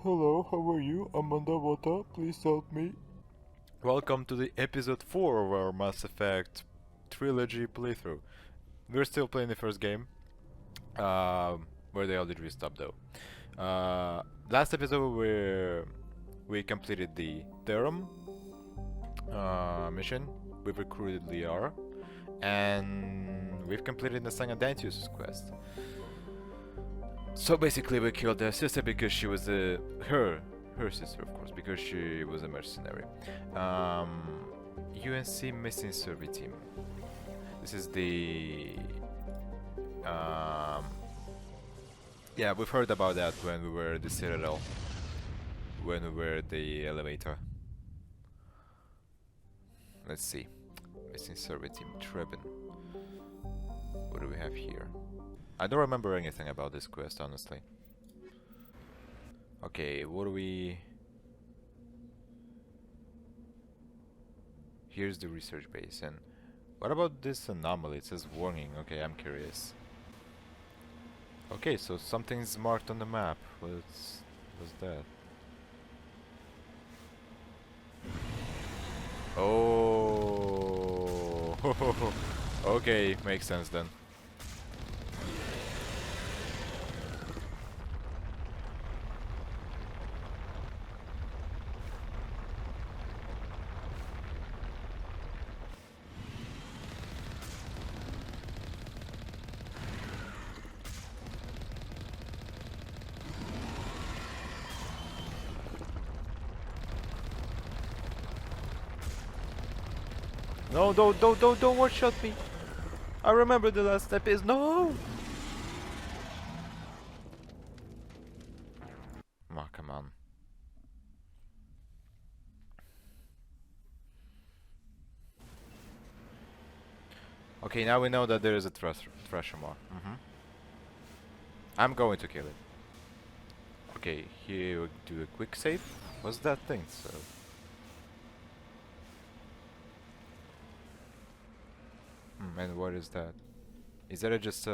Hello, how are you? I'm underwater. Please help me. Welcome to the episode 4 of our Mass Effect trilogy playthrough. We're still playing the first game. Where the hell did we stop though? Last episode we completed the Therum mission. We've recruited Liara, and we've completed the Sangadentius quest. So basically, we killed her sister because she was her sister, of course, because she was a mercenary. UNC missing survey team. This is the yeah, we've heard about that when we were at the Citadel, when we were at the elevator. Let's see, missing survey team Trebin. What do we have here? I don't remember anything about this quest, honestly. Okay, what do we... Here's the research base, and what about this anomaly? It says warning. Okay, I'm curious. Okay, so something's marked on the map. What's that? Oh, okay, makes sense then. No, don't one-shot me. I remember the last step is no. Oh, come on. Okay, now we know that there is a Threshamar. I'm going to kill it. Okay, here we do a quick save. What's that thing? So. And what is that? Is that just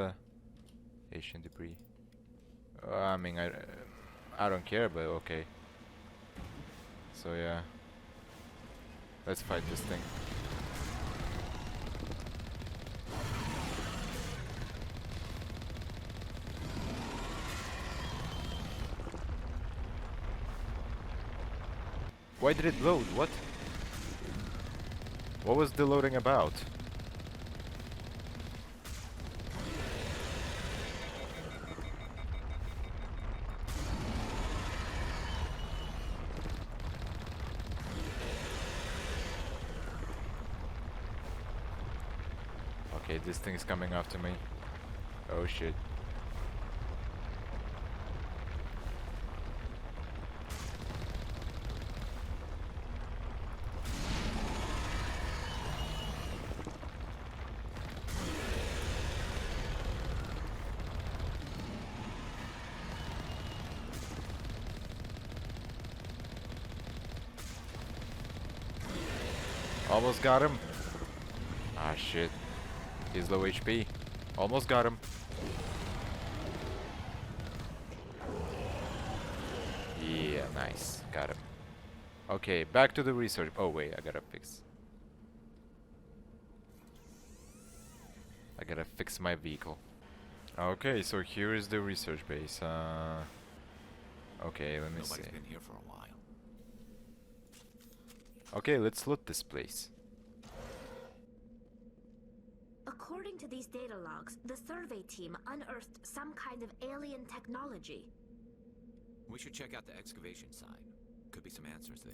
Asian debris? I mean, I don't care, but okay. So yeah, let's fight this thing. Why did it load? What? What was the loading about? Okay, this thing's coming after me. Oh shit. Almost got him. Ah shit. He's low HP. Almost got him. Yeah, nice. Got him. Okay, back to the research. Oh wait, I gotta fix my vehicle. Okay, so here is the research base. Okay, let me see. Nobody's been here for a while. Okay, let's loot this place. According to these data logs, the survey team unearthed some kind of alien technology. We should check out the excavation site. Could be some answers there.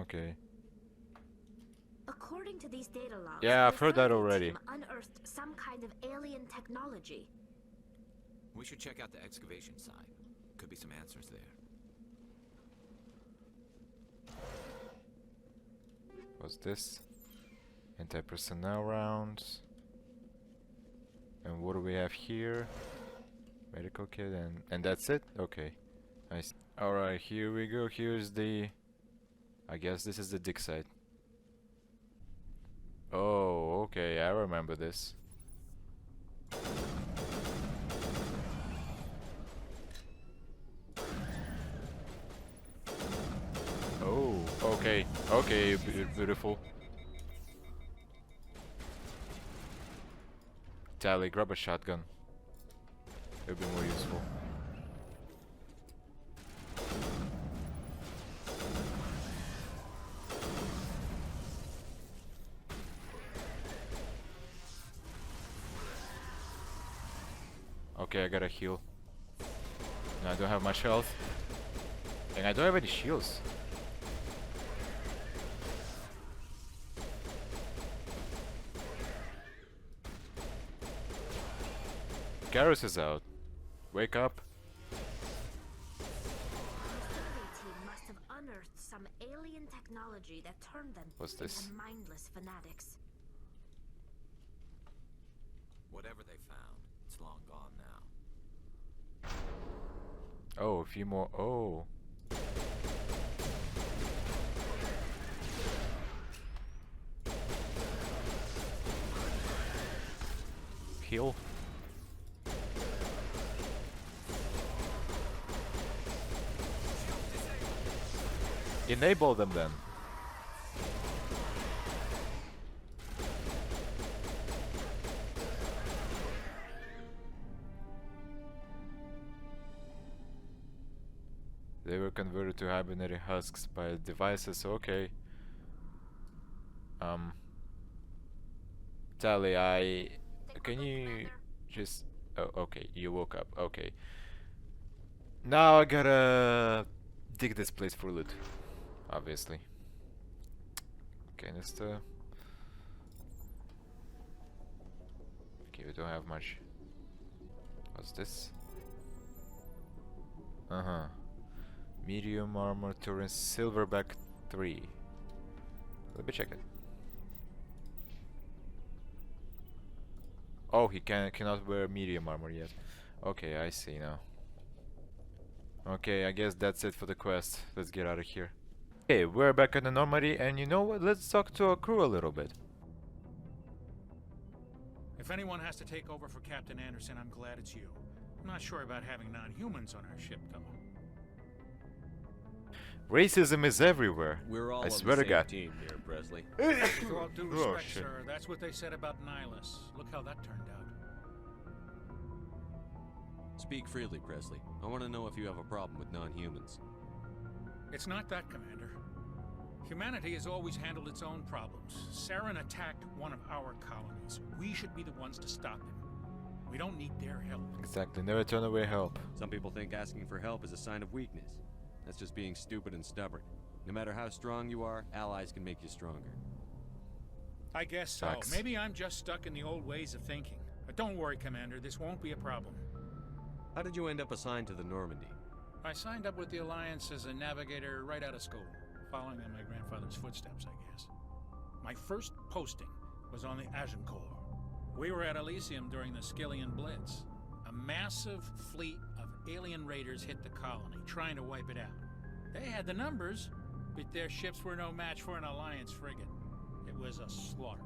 Okay. According to these data logs, Yeah, I've the heard that survey already. team unearthed some kind of alien technology. We should check out the excavation site. Could be some answers there. What's this? Anti-personnel rounds. And what do we have here? Medical kit and that's it? Okay. Nice. Alright, here we go. Here's the... I guess this is the dig site. Oh, okay. I remember this. Okay, okay, beautiful. Tally, grab a shotgun. It'll be more useful. Okay, I gotta heal. No, I don't have much health. And I don't have any shields. Garrus is out. Wake up. The survey team must have unearthed some alien technology that turned them What's this? into mindless fanatics. Whatever they found, it's long gone now. Oh, a few more. Oh. Heal. Enable them then. They were converted to hibernating husks by devices. Okay. Tally, can you just... Oh, okay, you woke up. Okay. Now I gotta dig this place for loot. Obviously. Canister. Okay, we don't have much. What's this? Uh-huh. Medium armor turret silverback 3. Let me check it. Oh, he cannot wear medium armor yet. Okay, I see now. Okay, I guess that's it for the quest. Let's get out of here. Okay, we're back at the Normandy, and you know what? Let's talk to our crew a little bit. If anyone has to take over for Captain Anderson, I'm glad it's you. I'm not sure about having non-humans on our ship, though. Racism is everywhere. We're all I on swear the to same God. team here, Presley. With all due Oh, respect, shit. sir, that's what they said about Nihilus. Look how that turned out. Speak freely, Presley. I want to know if you have a problem with non-humans. It's not that, Commander. Humanity has always handled its own problems. Saren attacked one of our colonies. We should be the ones to stop him. We don't need their help. Exactly, never turn away help. Some people think asking for help is a sign of weakness. That's just being stupid and stubborn. No matter how strong you are, allies can make you stronger. I guess so. Sucks. Maybe I'm just stuck in the old ways of thinking. But don't worry, Commander. This won't be a problem. How did you end up assigned to the Normandy? I signed up with the Alliance as a navigator right out of school, following in my grandfather's footsteps, I guess. My first posting was on the Agincourt. We were at Elysium during the Skillian Blitz. A massive fleet of alien raiders hit the colony, trying to wipe it out. They had the numbers, but their ships were no match for an Alliance frigate. It was a slaughter.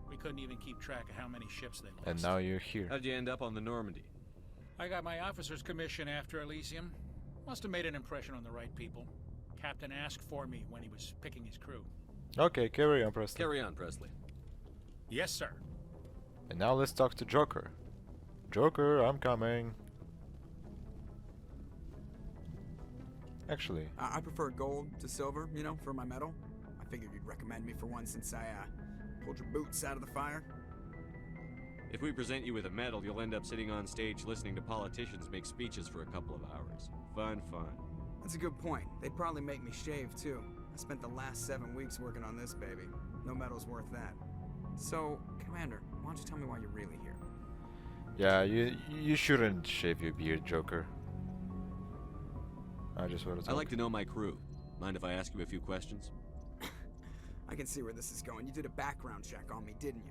We couldn't even keep track of how many ships they lost. And now you're here. How'd you end up on the Normandy? I got my officer's commission after Elysium. Must have made an impression on the right people. Captain asked for me when he was picking his crew. Okay, carry on, Presley. Carry on, Presley. Yes, sir. And now let's talk to Joker. Joker, I'm coming. Actually, I prefer gold to silver, you know, for my medal. I figured you'd recommend me for one since I pulled your boots out of the fire. If we present you with a medal, you'll end up sitting on stage listening to politicians make speeches for a couple of hours. Fun. That's a good point. They'd probably make me shave, too. I spent the last 7 weeks working on this baby. No medal's worth that. So, Commander, why don't you tell me why you're really here? yeah, you shouldn't shave your beard, Joker. I just want to I talk. like to know my crew. Mind if I ask you a few questions? I can see where this is going. You did a background check on me, didn't you?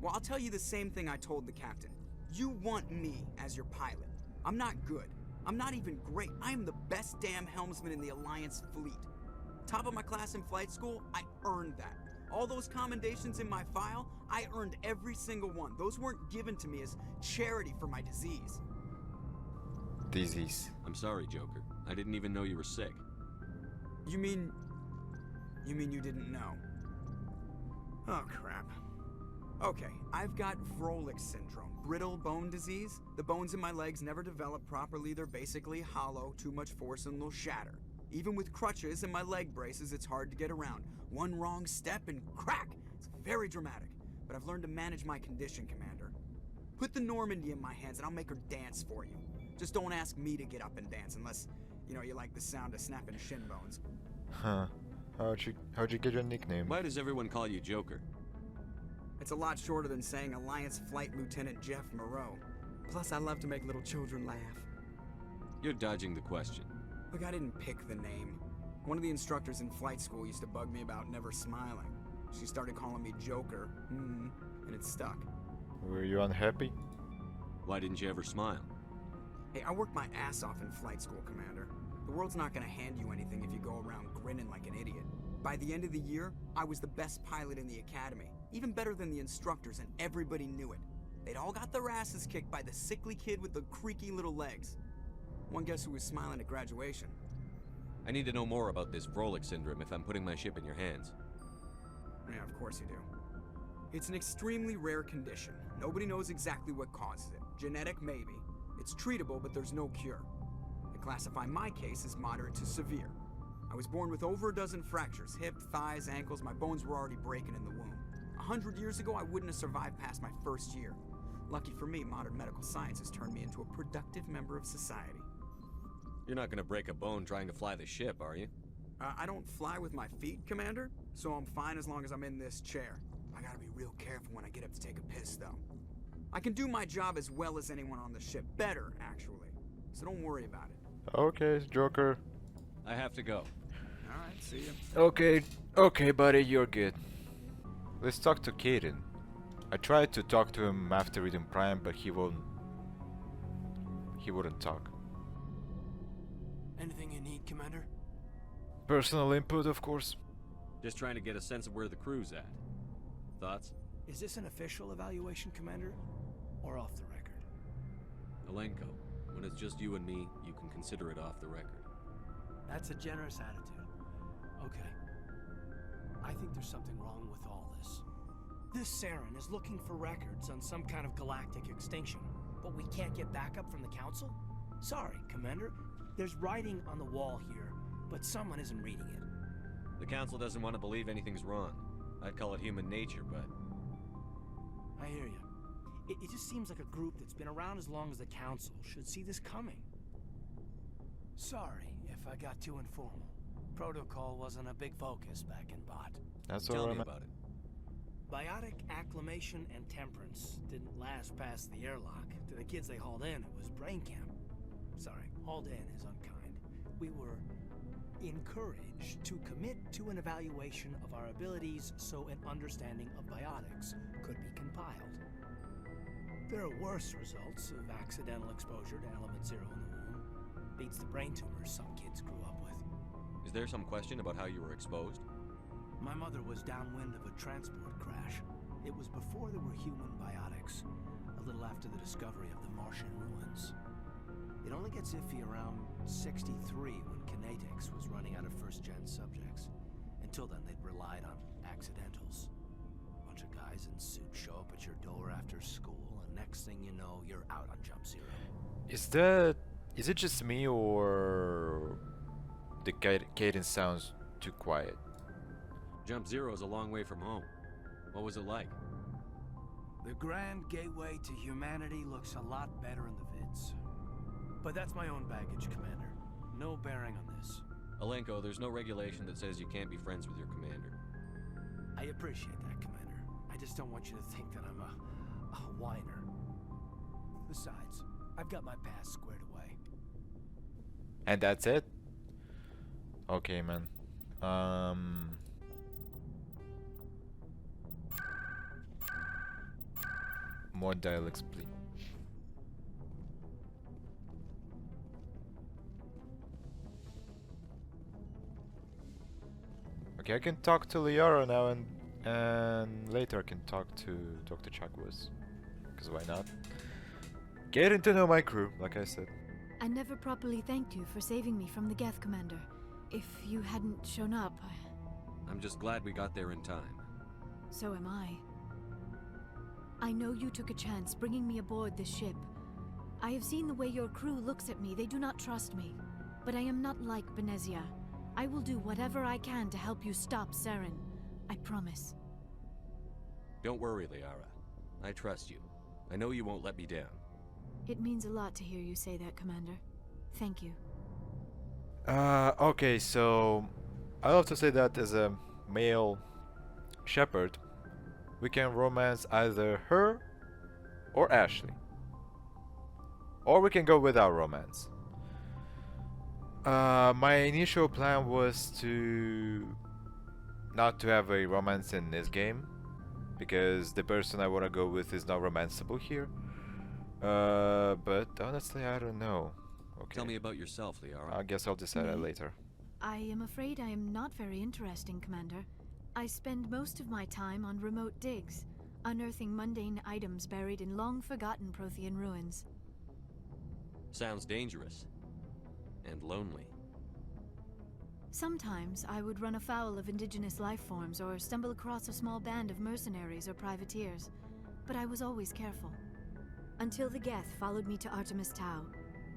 Well, I'll tell you the same thing I told the captain. You want me as your pilot. I'm not good. I'm not even great. I am the best damn helmsman in the Alliance fleet. Top of my class in flight school, I earned that. All those commendations in my file, I earned every single one. Those weren't given to me as charity for my disease. Disease. I'm sorry, Joker. I didn't even know you were sick. You mean You mean you didn't know? Oh, crap. Okay, I've got Froelich syndrome, brittle bone disease. The bones in my legs never develop properly. They're basically hollow, too much force and they'll shatter. Even with crutches and my leg braces, it's hard to get around. One wrong step and crack! It's very dramatic, but I've learned to manage my condition, Commander. Put the Normandy in my hands and I'll make her dance for you. Just don't ask me to get up and dance unless, you like the sound of snapping shin bones. Huh. How'd you get your nickname? Why does everyone call you Joker? It's a lot shorter than saying Alliance Flight Lieutenant Jeff Moreau. Plus, I love to make little children laugh. You're dodging the question. Look, I didn't pick the name. One of the instructors in flight school used to bug me about never smiling. She started calling me Joker, and it stuck. Were you unhappy? Why didn't you ever smile? Hey, I worked my ass off in flight school, Commander. The world's not gonna hand you anything if you go around grinning like an idiot. By the end of the year, I was the best pilot in the academy, even better than the instructors, and everybody knew it. They'd all got their asses kicked by the sickly kid with the creaky little legs. One guess who was smiling at graduation? I need to know more about this Froelich syndrome if I'm putting my ship in your hands. Yeah, of course you do. It's an extremely rare condition. Nobody knows exactly what causes it. Genetic, maybe. It's treatable, but there's no cure. I classify my case as moderate to severe. I was born with over a dozen fractures, hip, thighs, ankles. My bones were already breaking in the womb. 100 years ago, I wouldn't have survived past my first year. Lucky for me, modern medical science has turned me into a productive member of society. You're not gonna break a bone trying to fly the ship, are you? I don't fly with my feet, Commander, so I'm fine as long as I'm in this chair. I gotta be real careful when I get up to take a piss, though. I can do my job as well as anyone on the ship. Better, actually. So don't worry about it. Okay, Joker. I have to go. Alright, see ya. Okay, buddy, you're good. Let's talk to Kaidan. I tried to talk to him after reading Prime, but he wouldn't talk. Anything you need, Commander? Personal input, of course. Just trying to get a sense of where the crew's at. Thoughts? Is this an official evaluation, Commander? Or off the record? Alenko, when it's just you and me, you can consider it off the record. That's a generous attitude. Okay. I think there's something wrong with all this. This Saren is looking for records on some kind of galactic extinction, but we can't get backup from the Council? Sorry, Commander. There's writing on the wall here, but someone isn't reading it. The Council doesn't want to believe anything's wrong. I'd call it human nature, but... I hear you. It just seems like a group that's been around as long as the Council should see this coming. Sorry if I got too informal. Protocol wasn't a big focus back in Bot. That's Tell all me right. about it. Biotic acclimation and temperance didn't last past the airlock. To the kids they hauled in, it was brain camp. Sorry, hauled in is unkind. We were encouraged to commit to an evaluation of our abilities so an understanding of biotics could be compiled. There are worse results of accidental exposure to element 0 in the womb. Beats the brain tumors some kids grew up with. Is there some question about how you were exposed? My mother was downwind of a transport crash. It was before there were human biotics, a little after the discovery of the Martian ruins. It only gets iffy around 63 when Kinetics was running out of first-gen subjects. Until then, they'd relied on accidentals. A bunch of guys in suits show up at your door after school, and next thing you know, you're out on Jump Zero. Is it just me, or the cadence sounds too quiet? Jump Zero is a long way from home. What was it like? The Grand Gateway to Humanity looks a lot better in the vids. But that's my own baggage, Commander. No bearing on this. Alenko, there's no regulation that says you can't be friends with your commander. I appreciate that, Commander. I just don't want you to think that I'm a whiner. Besides, I've got my past squared away. And that's it? Okay, man. More dialogues, please. Okay, I can talk to Liara now, and later I can talk to Dr. Chakwas. Because why not? Getting to know my crew, like I said. I never properly thanked you for saving me from the Geth, Commander. If you hadn't shown up, I'm just glad we got there in time. So am I. I know you took a chance bringing me aboard this ship. I have seen the way your crew looks at me. They do not trust me. But I am not like Benezia. I will do whatever I can to help you stop Saren. I promise. Don't worry, Liara. I trust you. I know you won't let me down. It means a lot to hear you say that, Commander. Thank you. Okay, so I love to say that as a male shepherd, we can romance either her or Ashley. Or we can go without romance. My initial plan was to not to have a romance in this game, because the person I want to go with is not romanceable here. But honestly, I don't know. Okay. Tell me about yourself, Liara. I guess I'll decide that Me? later. I am afraid I am not very interesting, Commander. I spend most of my time on remote digs, unearthing mundane items buried in long-forgotten Prothean ruins. Sounds dangerous. And lonely. Sometimes I would run afoul of indigenous life forms or stumble across a small band of mercenaries or privateers, but I was always careful. Until the Geth followed me to Artemis Tau,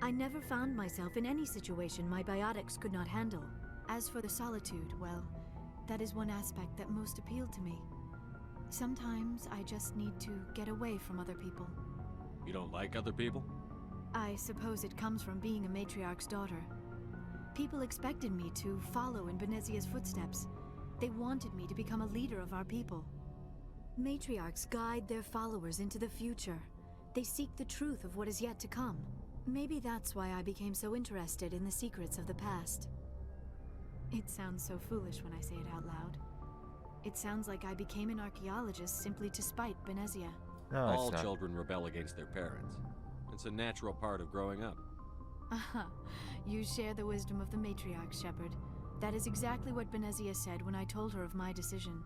I never found myself in any situation my biotics could not handle. As for the solitude, well, that is one aspect that most appealed to me. Sometimes I just need to get away from other people. You don't like other people? I suppose it comes from being a matriarch's daughter. People expected me to follow in Benezia's footsteps. They wanted me to become a leader of our people. Matriarchs guide their followers into the future. They seek the truth of what is yet to come. Maybe that's why I became so interested in the secrets of the past. It sounds so foolish when I say it out loud. It sounds like I became an archaeologist simply to spite Benezia. No, All it's not. children rebel against their parents. It's a natural part of growing up. Aha, you share the wisdom of the matriarch, Shepard. That is exactly what Benezia said when I told her of my decision.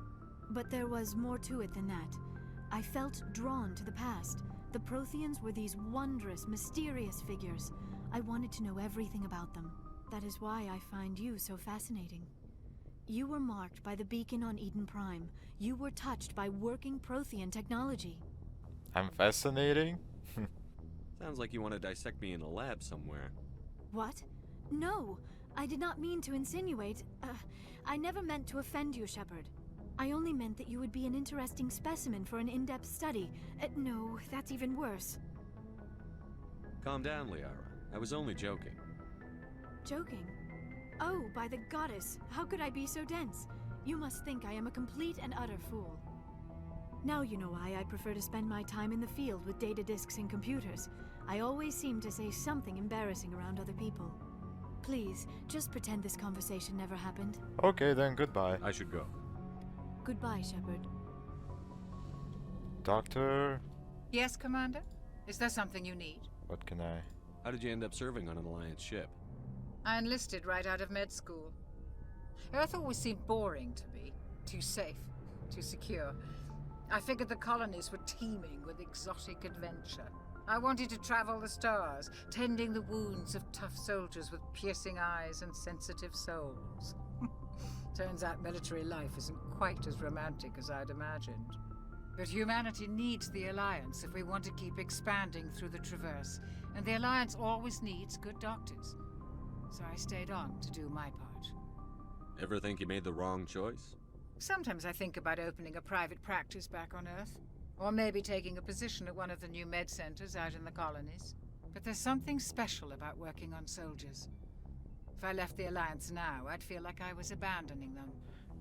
But there was more to it than that. I felt drawn to the past. The Protheans were these wondrous, mysterious figures. I wanted to know everything about them. That is why I find you so fascinating. You were marked by the beacon on Eden Prime. You were touched by working Prothean technology. I'm fascinating? Sounds like you want to dissect me in a lab somewhere. What? No, I did not mean to insinuate. I never meant to offend you, Shepard. I only meant that you would be an interesting specimen for an in-depth study. No, that's even worse. Calm down, Liara. I was only joking. Joking? Oh, by the goddess, how could I be so dense? You must think I am a complete and utter fool. Now you know why I prefer to spend my time in the field with data disks and computers. I always seem to say something embarrassing around other people. Please, just pretend this conversation never happened. Okay, then goodbye. I should go. Goodbye, Shepard. Doctor, Yes, Commander? Is there something you need? what can I... How did you end up serving on an Alliance ship? I enlisted right out of med school. Earth always seemed boring to me. Too safe, too secure. I figured the colonies were teeming with exotic adventure. I wanted to travel the stars, tending the wounds of tough soldiers with piercing eyes and sensitive souls. Turns out military life isn't quite as romantic as I'd imagined. But humanity needs the Alliance if we want to keep expanding through the Traverse, and the Alliance always needs good doctors. So I stayed on to do my part. Ever think you made the wrong choice? Sometimes I think about opening a private practice back on Earth, or maybe taking a position at one of the new med centers out in the colonies. But there's something special about working on soldiers. If I left the Alliance now, I'd feel like I was abandoning them.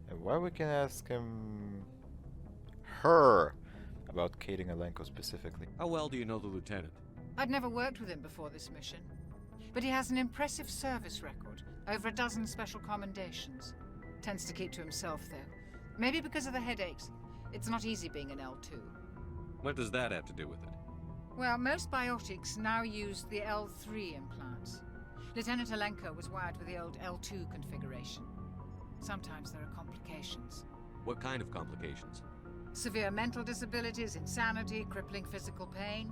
And why we can ask him... her about Kaden Alenko specifically. How well do you know the Lieutenant? I'd never worked with him before this mission, but he has an impressive service record, over a dozen special commendations. Tends to keep to himself, though. Maybe because of the headaches. It's not easy being an L2. What does that have to do with it? Well, most biotics now use the L3 implants. Lieutenant Alenko was wired with the old L2 configuration. Sometimes there are complications. What kind of complications? Severe mental disabilities, insanity, crippling physical pain.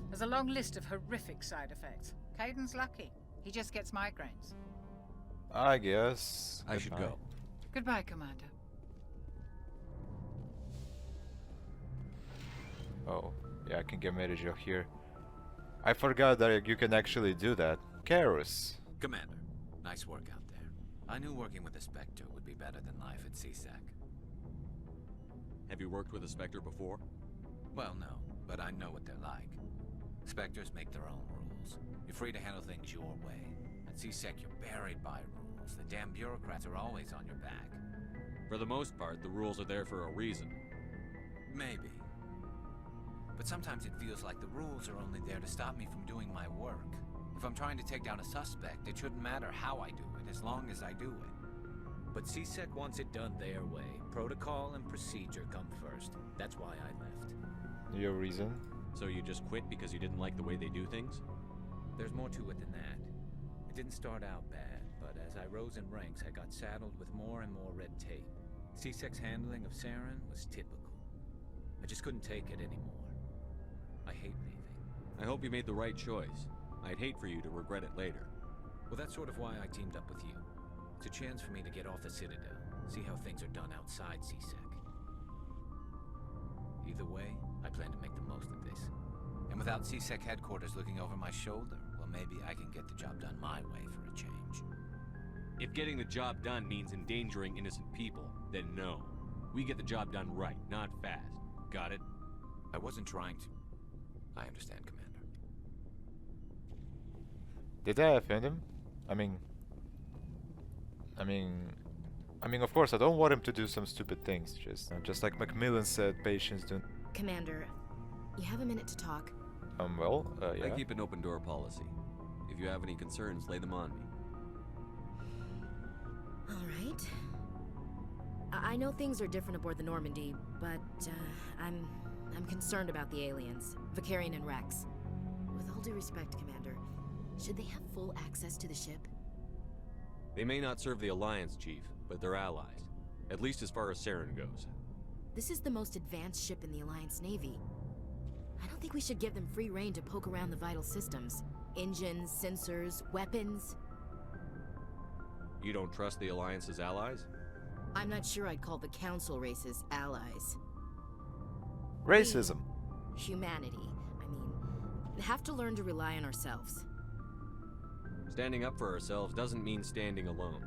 There's a long list of horrific side effects. Caden's lucky. He just gets migraines. I guess... I should goodbye. go. Goodbye, Commander. Oh, yeah, I can get Medijel here. I forgot that you can actually do that. Karus. Commander, nice work out there. I knew working with a Spectre would be better than life at CSEC. Have you worked with a Spectre before? Well, no, but I know what they're like. Spectres make their own rules. You're free to handle things your way. At CSEC, you're buried by rules. The damn bureaucrats are always on your back. For the most part, the rules are there for a reason. Maybe. But sometimes it feels like the rules are only there to stop me from doing my work. If I'm trying to take down a suspect, it shouldn't matter how I do it, as long as I do it. But CSEC wants it done their way. Protocol and procedure come first. That's why I left. Your reason? So you just quit because you didn't like the way they do things? There's more to it than that. It didn't start out bad, but as I rose in ranks, I got saddled with more and more red tape. CSEC's handling of Saren was typical. I just couldn't take it anymore. I hate leaving. I hope you made the right choice. I'd hate for you to regret it later. Well, that's sort of why I teamed up with you. It's a chance for me to get off the Citadel, see how things are done outside CSEC. Either way, I plan to make the most of this. And without CSEC headquarters looking over my shoulder, well, maybe I can get the job done my way for a change. If getting the job done means endangering innocent people, then no. We get the job done right, not fast. Got it? I wasn't trying to. I understand, Commander. Did I offend him? I mean, of course, I don't want him to do some stupid things. Just like Macmillan said, patients don't. Commander, you have a minute to talk? Well, yeah. I keep an open door policy. If you have any concerns, lay them on me. All right. I know things are different aboard the Normandy, but I'm concerned about the aliens, Vicarian and Rex. With all due respect, Commander, should they have full access to the ship? They may not serve the Alliance, Chief, but they're allies. At least as far as Saren goes. This is the most advanced ship in the Alliance Navy. I don't think we should give them free rein to poke around the vital systems. Engines, sensors, weapons. You don't trust the Alliance's allies? I'm not sure I'd call the Council races allies. Racism. Humanity. I mean, have to learn to rely on ourselves. Standing up for ourselves doesn't mean standing alone.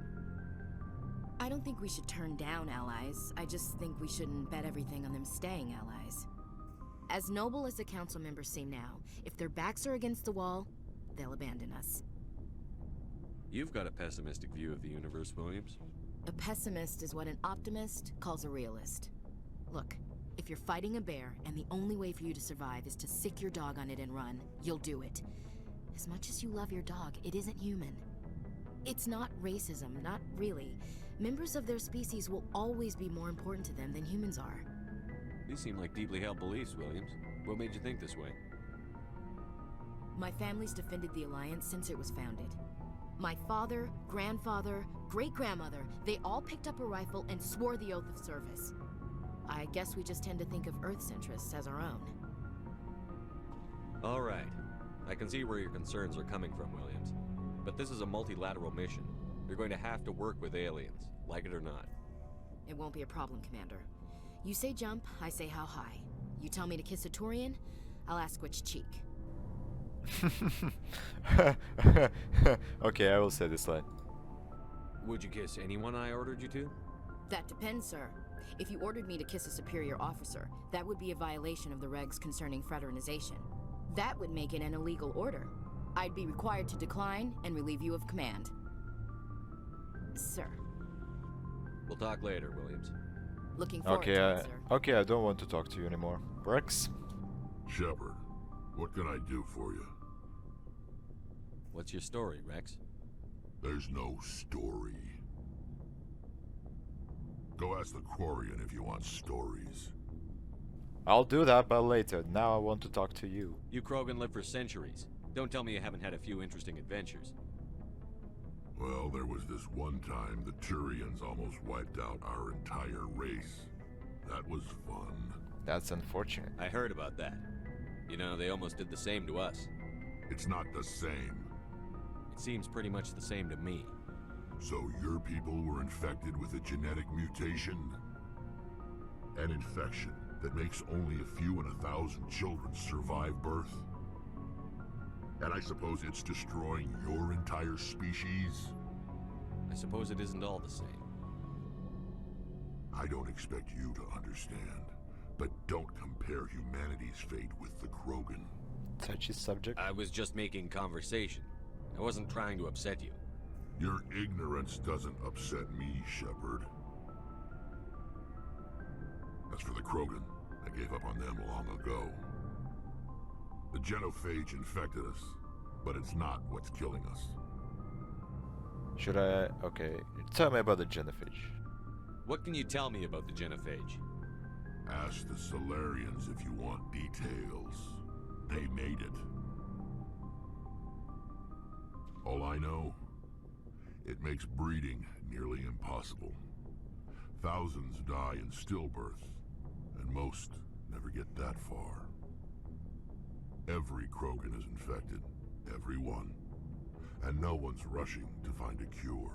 I don't think we should turn down allies. I just think we shouldn't bet everything on them staying allies. As noble as the Council members seem now, if their backs are against the wall, they'll abandon us. You've got a pessimistic view of the universe, Williams. A pessimist is what an optimist calls a realist. Look, if you're fighting a bear and the only way for you to survive is to sick your dog on it and run, you'll do it. As much as you love your dog, it isn't human. It's not racism, not really. Members of their species will always be more important to them than humans are. These seem like deeply held beliefs, Williams. What made you think this way? My family's defended the Alliance since it was founded. My father, grandfather, great-grandmother, they all picked up a rifle and swore the oath of service. I guess we just tend to think of Earth's interests as our own. All right. I can see where your concerns are coming from, Williams. But this is a multilateral mission. You're going to have to work with aliens, like it or not. It won't be a problem, Commander. You say jump, I say how high. You tell me to kiss a Turian, I'll ask which cheek. Okay, I will say this line. Would you kiss anyone I ordered you to? That depends, sir. If you ordered me to kiss a superior officer, that would be a violation of the regs concerning fraternization. That would make it an illegal order. I'd be required to decline and relieve you of command. Sir. We'll talk later, Williams. Looking forward to it, sir. Okay, I don't want to talk to you anymore. Rex? Shepard, what can I do for you? What's your story, Rex? There's no story. Go ask the Quarian if you want stories. I'll do that, but later. Now I want to talk to you. You Krogan lived for centuries. Don't tell me you haven't had a few interesting adventures. Well, there was this one time the Turians almost wiped out our entire race. That was fun. That's unfortunate. I heard about that. You know, they almost did the same to us. It's not the same. It seems pretty much the same to me. So your people were infected with a genetic mutation? An infection that makes only a few in 1,000 children survive birth? And I suppose it's destroying your entire species? I suppose it isn't all the same. I don't expect you to understand, but don't compare humanity's fate with the Krogan. Touchy subject. I was just making conversation. I wasn't trying to upset you. Your ignorance doesn't upset me, Shepard. As for the Krogan, I gave up on them long ago. The genophage infected us, but it's not what's killing us. Should I? Okay. Tell me about the genophage. What can you tell me about the genophage? Ask the Solarians if you want details. They made it. All I know, it makes breeding nearly impossible. Thousands die in stillbirth, and most never get that far. Every Krogan is infected, every one. And no one's rushing to find a cure.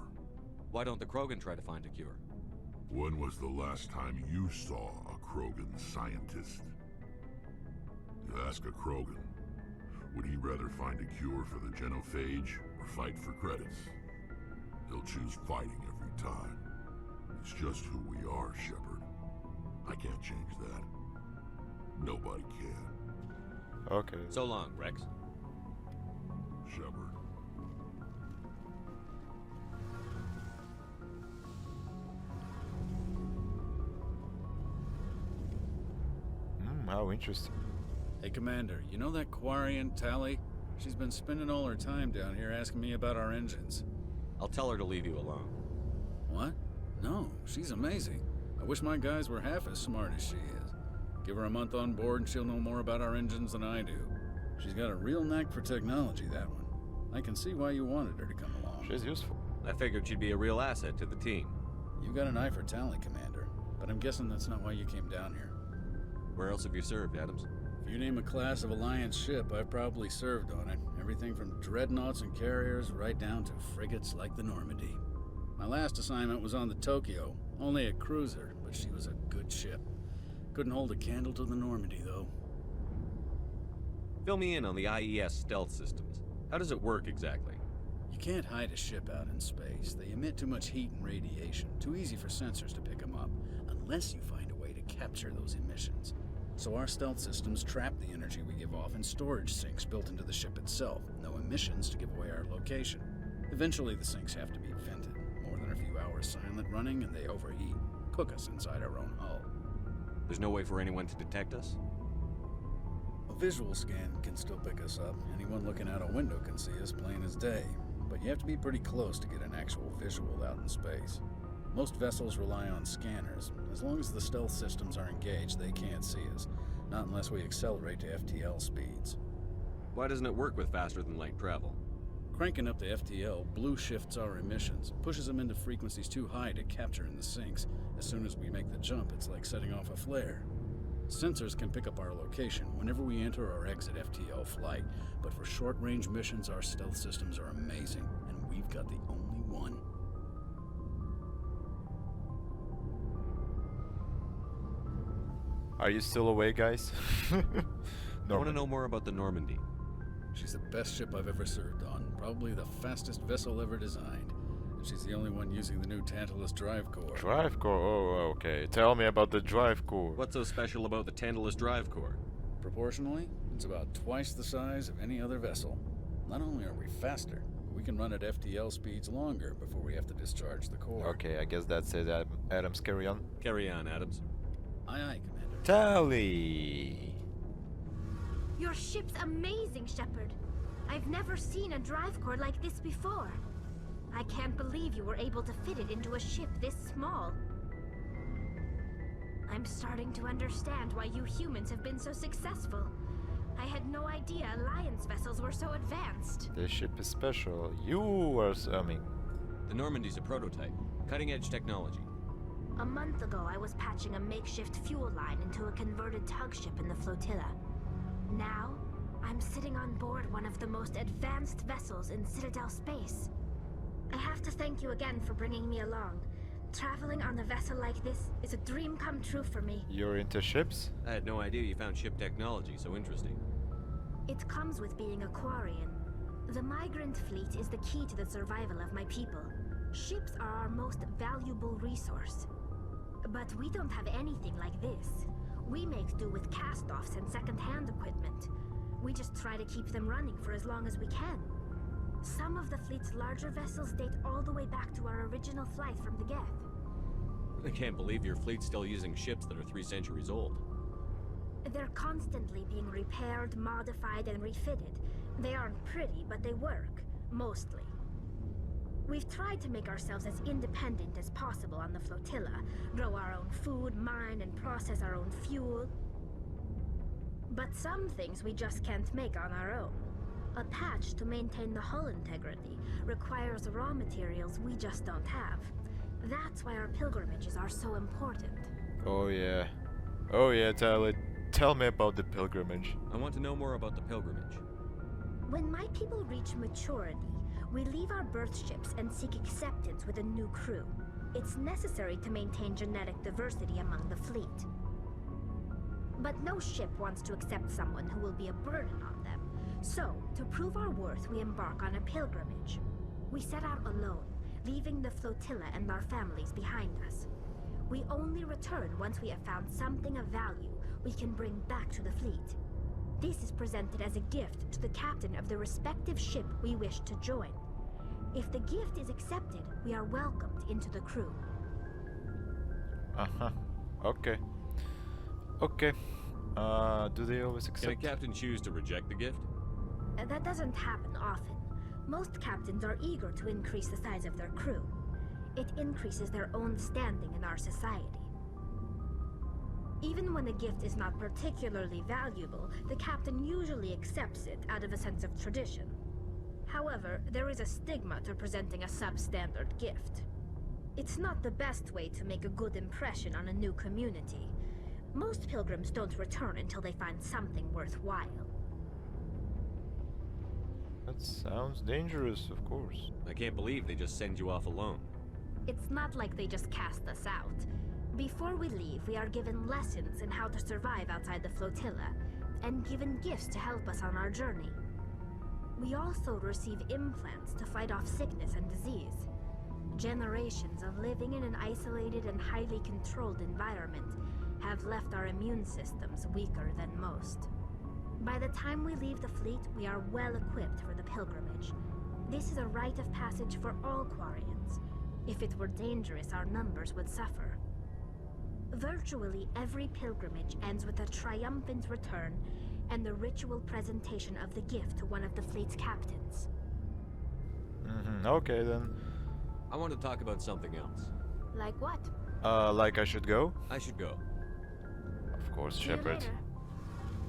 Why don't the Krogan try to find a cure? When was the last time you saw a Krogan scientist? You ask a Krogan, would he rather find a cure for the genophage or fight for credits? He'll choose fighting every time. It's just who we are, Shepard. I can't change that. Nobody can. Okay. So long, Rex. Shepard. How interesting. Hey, Commander, you know that Quarian, Tali? She's been spending all her time down here asking me about our engines. I'll tell her to leave you alone. What? No, she's amazing. I wish my guys were half as smart as she is. Give her a month on board and she'll know more about our engines than I do. She's got a real knack for technology, that one. I can see why you wanted her to come along. She's useful. I figured she'd be a real asset to the team. You got an eye for talent, Commander, but I'm guessing that's not why you came down here. Where else have you served, Adams? If you name a class of Alliance ship, I've probably served on it. Everything from dreadnoughts and carriers right down to frigates like the Normandy. My last assignment was on the Tokyo, only a cruiser, but she was a good ship. Couldn't hold a candle to the Normandy, though. Fill me in on the IES stealth systems. How does it work exactly? You can't hide a ship out in space. They emit too much heat and radiation. Too easy for sensors to pick them up, unless you find a way to capture those emissions. So our stealth systems trap the energy we give off in storage sinks built into the ship itself. No emissions to give away our location. Eventually the sinks have to be vented. More than a few hours silent running and they overheat. Cook us inside our own hull. There's no way for anyone to detect us? A visual scan can still pick us up. Anyone looking out a window can see us plain as day. But you have to be pretty close to get an actual visual out in space. Most vessels rely on scanners. As long as the stealth systems are engaged, they can't see us. Not unless we accelerate to FTL speeds. Why doesn't it work with faster-than-light travel? Cranking up to FTL blue shifts our emissions, pushes them into frequencies too high to capture in the sinks. As soon as we make the jump, it's like setting off a flare. Sensors can pick up our location whenever we enter or exit FTL flight, but for short-range missions, our stealth systems are amazing, and we've got the only one. Are you still awake, guys? I want to know more about the Normandy. She's the best ship I've ever served on, probably the fastest vessel ever designed. And she's the only one using the new Tantalus drive core. Drive core? Oh, okay. Tell me about the drive core. What's so special about the Tantalus drive core? Proportionally, it's about twice the size of any other vessel. Not only are we faster, we can run at FTL speeds longer before we have to discharge the core. Okay, I guess that's it. Adams, carry on. Carry on, Adams. Aye, aye, Commander. Tali! Your ship's amazing, Shepard. I've never seen a drive core like this before. I can't believe you were able to fit it into a ship this small. I'm starting to understand why you humans have been so successful. I had no idea Alliance vessels were so advanced. This ship is special. You are, The Normandy's a prototype. Cutting-edge technology. A month ago, I was patching a makeshift fuel line into a converted tug ship in the flotilla. Now, I'm sitting on board one of the most advanced vessels in Citadel space. I have to thank you again for bringing me along. Traveling on a vessel like this is a dream come true for me. You're into ships? I had no idea you found ship technology so interesting. It comes with being a Quarian. The migrant fleet is the key to the survival of my people. Ships are our most valuable resource. But we don't have anything like this. We make do with cast-offs and second-hand equipment. We just try to keep them running for as long as we can. Some of the fleet's larger vessels date all the way back to our original flight from the Geth. I can't believe your fleet's still using ships that are 3 centuries old. They're constantly being repaired, modified, and refitted. They aren't pretty, but they work. Mostly. We've tried to make ourselves as independent as possible on the flotilla. Grow our own food, mine, and process our own fuel. But some things we just can't make on our own. A patch to maintain the hull integrity requires raw materials we just don't have. That's why our pilgrimages are so important. Oh yeah. Oh yeah, Tally. Tell me about the pilgrimage. I want to know more about the pilgrimage. When my people reach maturity, we leave our birth ships and seek acceptance with a new crew. It's necessary to maintain genetic diversity among the fleet. But no ship wants to accept someone who will be a burden on them. So, to prove our worth, we embark on a pilgrimage. We set out alone, leaving the flotilla and our families behind us. We only return once we have found something of value we can bring back to the fleet. This is presented as a gift to the captain of the respective ship we wish to join. If the gift is accepted, we are welcomed into the crew. Uh-huh. Okay. Okay. Do they always Can a accept? captain choose to reject the gift? That doesn't happen often. Most captains are eager to increase the size of their crew. It increases their own standing in our society. Even when a gift is not particularly valuable, the captain usually accepts it out of a sense of tradition. However, there is a stigma to presenting a substandard gift. It's not the best way to make a good impression on a new community. Most pilgrims don't return until they find something worthwhile. That sounds dangerous, of course. I can't believe they just send you off alone. It's not like they just cast us out. Before we leave, we are given lessons in how to survive outside the flotilla, and given gifts to help us on our journey. We also receive implants to fight off sickness and disease. Generations of living in an isolated and highly controlled environment have left our immune systems weaker than most. By the time we leave the fleet, we are well equipped for the pilgrimage. This is a rite of passage for all Quarians. If it were dangerous, our numbers would suffer. Virtually every pilgrimage ends with a triumphant return and the ritual presentation of the gift to one of the fleet's captains. Okay then. I want to talk about something else. Like what? Like I should go? I should go. Of course, See you Shepard. later.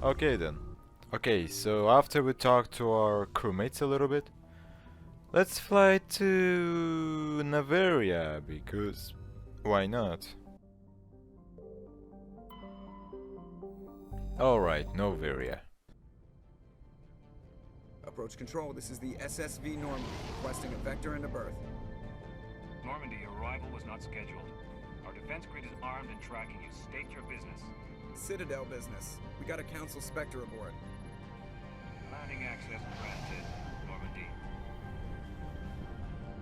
Okay then. Okay, so after we talk to our crewmates a little bit, let's fly to Naveria, because why not? Alright, Noveria. Approach control, this is the SSV Normandy, requesting a vector and a berth. Normandy, your arrival was not scheduled. Our defense grid is armed and tracking you. State your business. Citadel business. We got a Council Spectre aboard. Landing access granted, Normandy.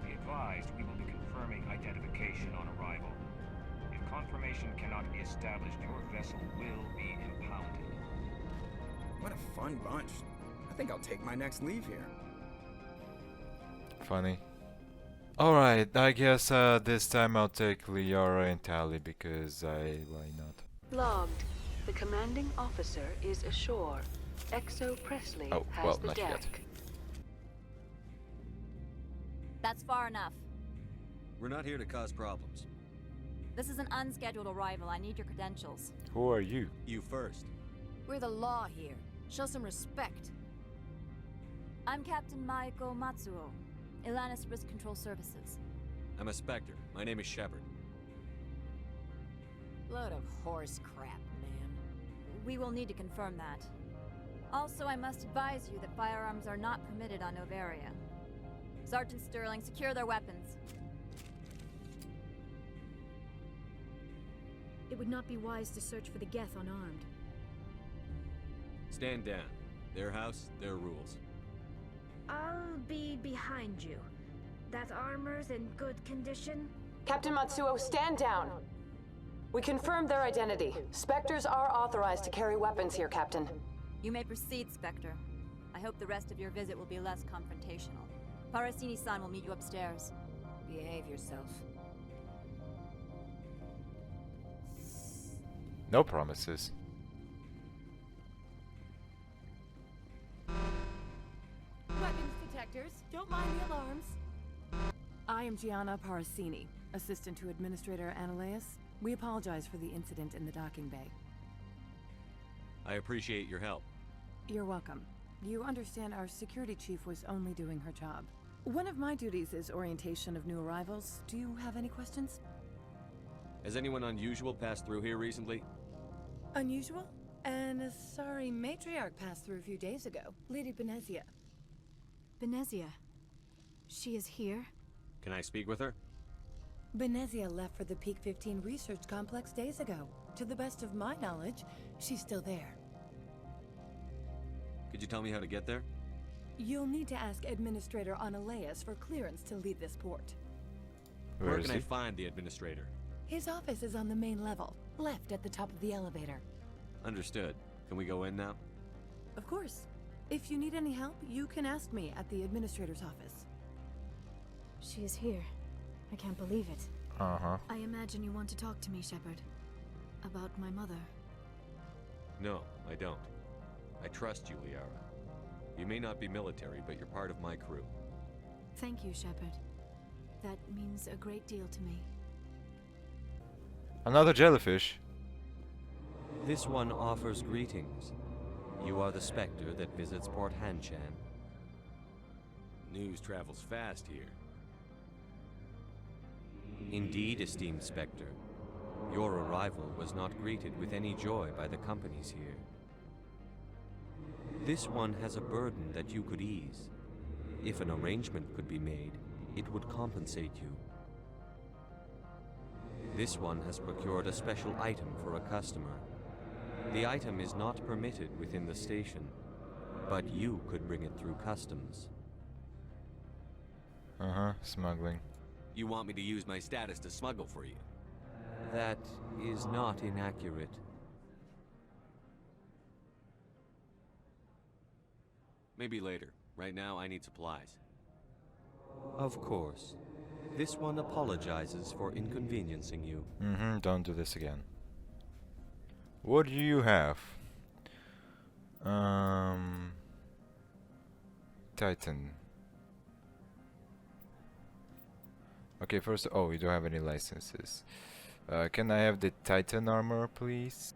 Be advised, we will be confirming identification on arrival. If confirmation cannot be established, your vessel will be impounded. What a fun bunch. I think I'll take my next leave here. Funny. Alright, I guess this time I'll take Liara and Tally because why not? Logged. The commanding officer is ashore. Exo Presley Oh, has well, the not deck. yet. That's far enough. We're not here to cause problems. This is an unscheduled arrival. I need your credentials. Who are you? You first. We're the law here. Show some respect. I'm Captain Maiko Matsuo, Ilanis Risk Control Services. I'm a Spectre. My name is Shepard. Load of horse crap, man. We will need to confirm that. Also, I must advise you that firearms are not permitted on Noveria. Sergeant Sterling, secure their weapons. would not be wise to search for the Geth unarmed. Stand down. Their house, their rules. I'll be behind you. That armor's in good condition? Captain Matsuo, stand down. We confirmed their identity. Spectres are authorized to carry weapons here, Captain. You may proceed, Spectre. I hope the rest of your visit will be less confrontational. Parasini-san will meet you upstairs. Behave yourself. No promises. Weapons detectors, don't mind the alarms. I am Gianna Parasini, assistant to Administrator Analaeus. We apologize for the incident in the docking bay. I appreciate your help. You're welcome. You understand our security chief was only doing her job. One of my duties is orientation of new arrivals. Do you have any questions? Has anyone unusual passed through here recently? Unusual? An Asari matriarch passed through a few days ago. Lady Benezia. Benezia. She is here? Can I speak with her? Benezia left for the Peak 15 research complex days ago. To the best of my knowledge, she's still there. Could you tell me how to get there? You'll need to ask Administrator Analaeus for clearance to leave this port. Where can I find the Administrator? His office is on the main level, left at the top of the elevator. Understood. Can we go in now? Of course. If you need any help, you can ask me at the Administrator's office. She is here. I can't believe it. Uh-huh. I imagine you want to talk to me, Shepard. About my mother. No, I don't. I trust you, Liara. You may not be military, but you're part of my crew. Thank you, Shepard. That means a great deal to me. Another jellyfish. This one offers greetings. You are the Spectre that visits Port Hanshan. News travels fast here. Indeed, esteemed Spectre. Your arrival was not greeted with any joy by the companies here. This one has a burden that you could ease. If an arrangement could be made, it would compensate you. This one has procured a special item for a customer. The item is not permitted within the station, but you could bring it through customs. Uh-huh, smuggling. You want me to use my status to smuggle for you? That is not inaccurate. Maybe later. Right now, I need supplies. Of course. This one apologizes for inconveniencing you. Mm-hmm, don't do this again. What do you have? Titan. Okay, first, oh, we don't have any licenses. Can I have the Titan armor, please?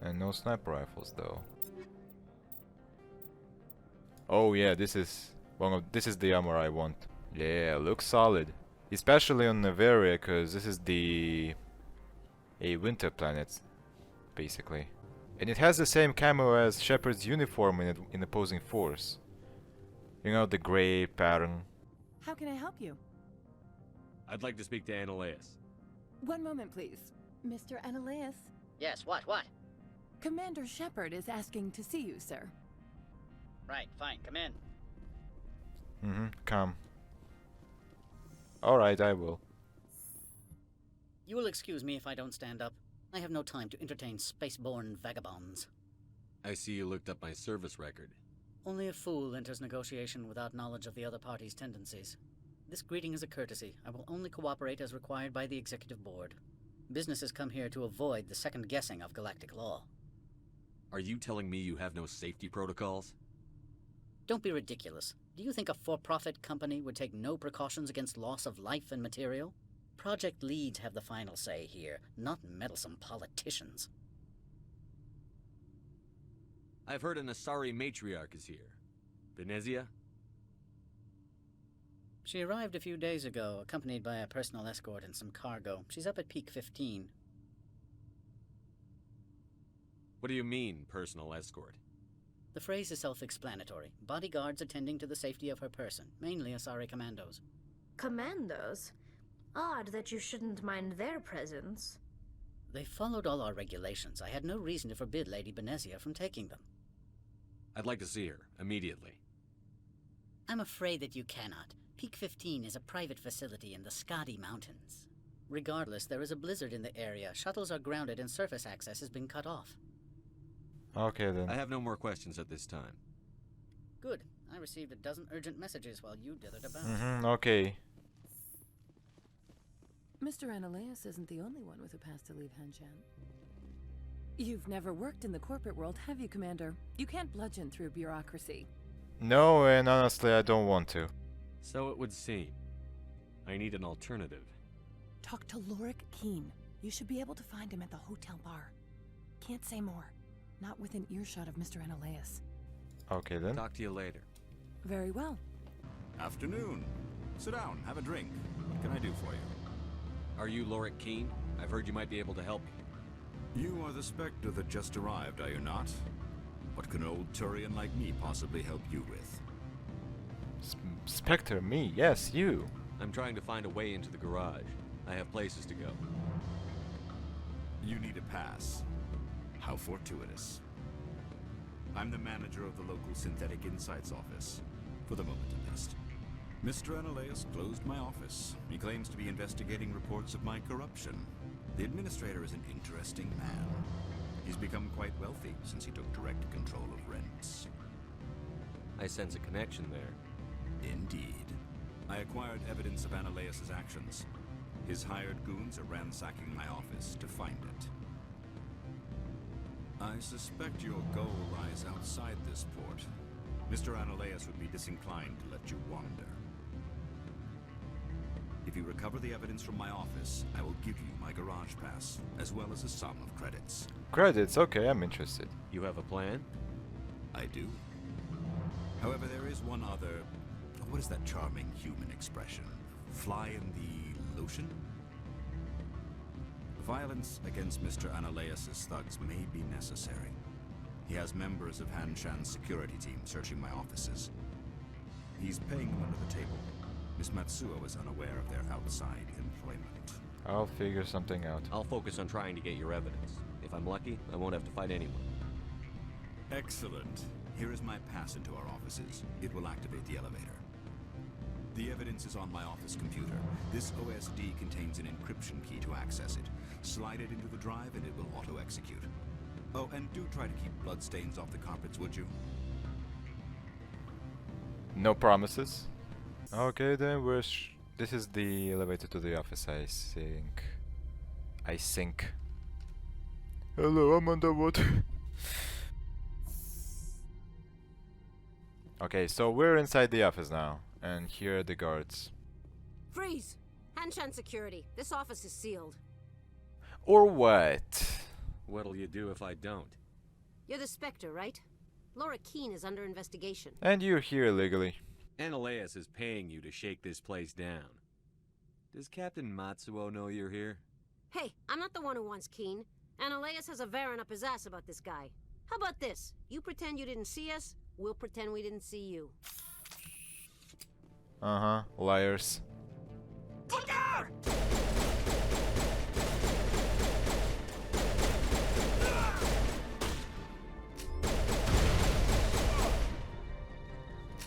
And no sniper rifles, though. Oh yeah, this is the armor I want. Yeah, looks solid, especially on Neveria, cause this is a winter planet, basically, and it has the same camo as Shepard's uniform in opposing force. You know, the gray pattern. How can I help you? I'd like to speak to Analaeus. One moment, please. Mr. Analaeus? Yes, what? Commander Shepard is asking to see you, sir. Right, fine, come in. Mm-hmm, come. Alright, I will. You will excuse me if I don't stand up. I have no time to entertain spaceborne vagabonds. I see you looked up my service record. Only a fool enters negotiation without knowledge of the other party's tendencies. This greeting is a courtesy. I will only cooperate as required by the Executive Board. Businesses come here to avoid the second guessing of galactic law. Are you telling me you have no safety protocols? Don't be ridiculous. Do you think a for-profit company would take no precautions against loss of life and material? Project leads have the final say here, not meddlesome politicians. I've heard an Asari matriarch is here. Benezia? She arrived a few days ago, accompanied by a personal escort and some cargo. She's up at Peak 15. What do you mean, personal escort? The phrase is self-explanatory. Bodyguards attending to the safety of her person, mainly Asari commandos. Commandos? Odd that you shouldn't mind their presence. They followed all our regulations. I had no reason to forbid Lady Benezia from taking them. I'd like to see her, immediately. I'm afraid that you cannot. Peak 15 is a private facility in the Skadi Mountains. Regardless, there is a blizzard in the area. Shuttles are grounded and surface access has been cut off. Okay then. I have no more questions at this time. Good. I received a dozen urgent messages while you dithered about. Okay. Mr. Analeas isn't the only one with a pass to leave Hanshan. You've never worked in the corporate world, have you, Commander? You can't bludgeon through bureaucracy. No, and honestly, I don't want to. So it would seem. I need an alternative. Talk to Lorik Keen. You should be able to find him at the hotel bar. Can't say more. Not within earshot of Mr. Analeas. Okay then. Talk to you later. Very well. Afternoon. Sit down, have a drink. What can I do for you? Are you Lorik Keen? I've heard you might be able to help me. You are the Spectre that just arrived, are you not? What can an old Turian like me possibly help you with? Spectre, me? Yes, you. I'm trying to find a way into the garage. I have places to go. You need a pass. How fortuitous. I'm the manager of the local Synthetic Insights office. For the moment, at least. Mr. Analeas closed my office. He claims to be investigating reports of my corruption. The administrator is an interesting man. He's become quite wealthy since he took direct control of rents. I sense a connection there. Indeed. I acquired evidence of Analeas' actions. His hired goons are ransacking my office to find it. I suspect your goal lies outside this port. Mr. Analeas would be disinclined to let you wander. If you recover the evidence from my office, I will give you my garage pass, as well as a sum of credits. Credits? Okay, I'm interested. You have a plan? I do. However, there is one other... What is that charming human expression? Fly in the lotion? Violence against Mr. Analeas' thugs may be necessary. He has members of Hanshan's security team searching my offices. He's paying them under the table. Miss Matsuo is unaware of their outside employment. I'll figure something out. I'll focus on trying to get your evidence. If I'm lucky, I won't have to fight anyone. Excellent. Here is my pass into our offices. It will activate the elevator. The evidence is on my office computer. This OSD contains an encryption key to access it. Slide it into the drive and it will auto-execute. Oh, and do try to keep bloodstains off the carpets, would you? No promises. Okay, then this is the elevator to the office, I think. Hello, I'm underwater. Okay, so we're inside the office now, and here are the guards. Freeze! Hanshan security. This office is sealed. Or what? What'll you do if I don't? You're the Spectre, right? Laura Keen is under investigation. And you're here illegally. Analeas is paying you to shake this place down. Does Captain Matsuo know you're here? Hey, I'm not the one who wants Keen. Analeas has a Varen up his ass about this guy. How about this? You pretend you didn't see us, we'll pretend we didn't see you. Uh-huh, liars.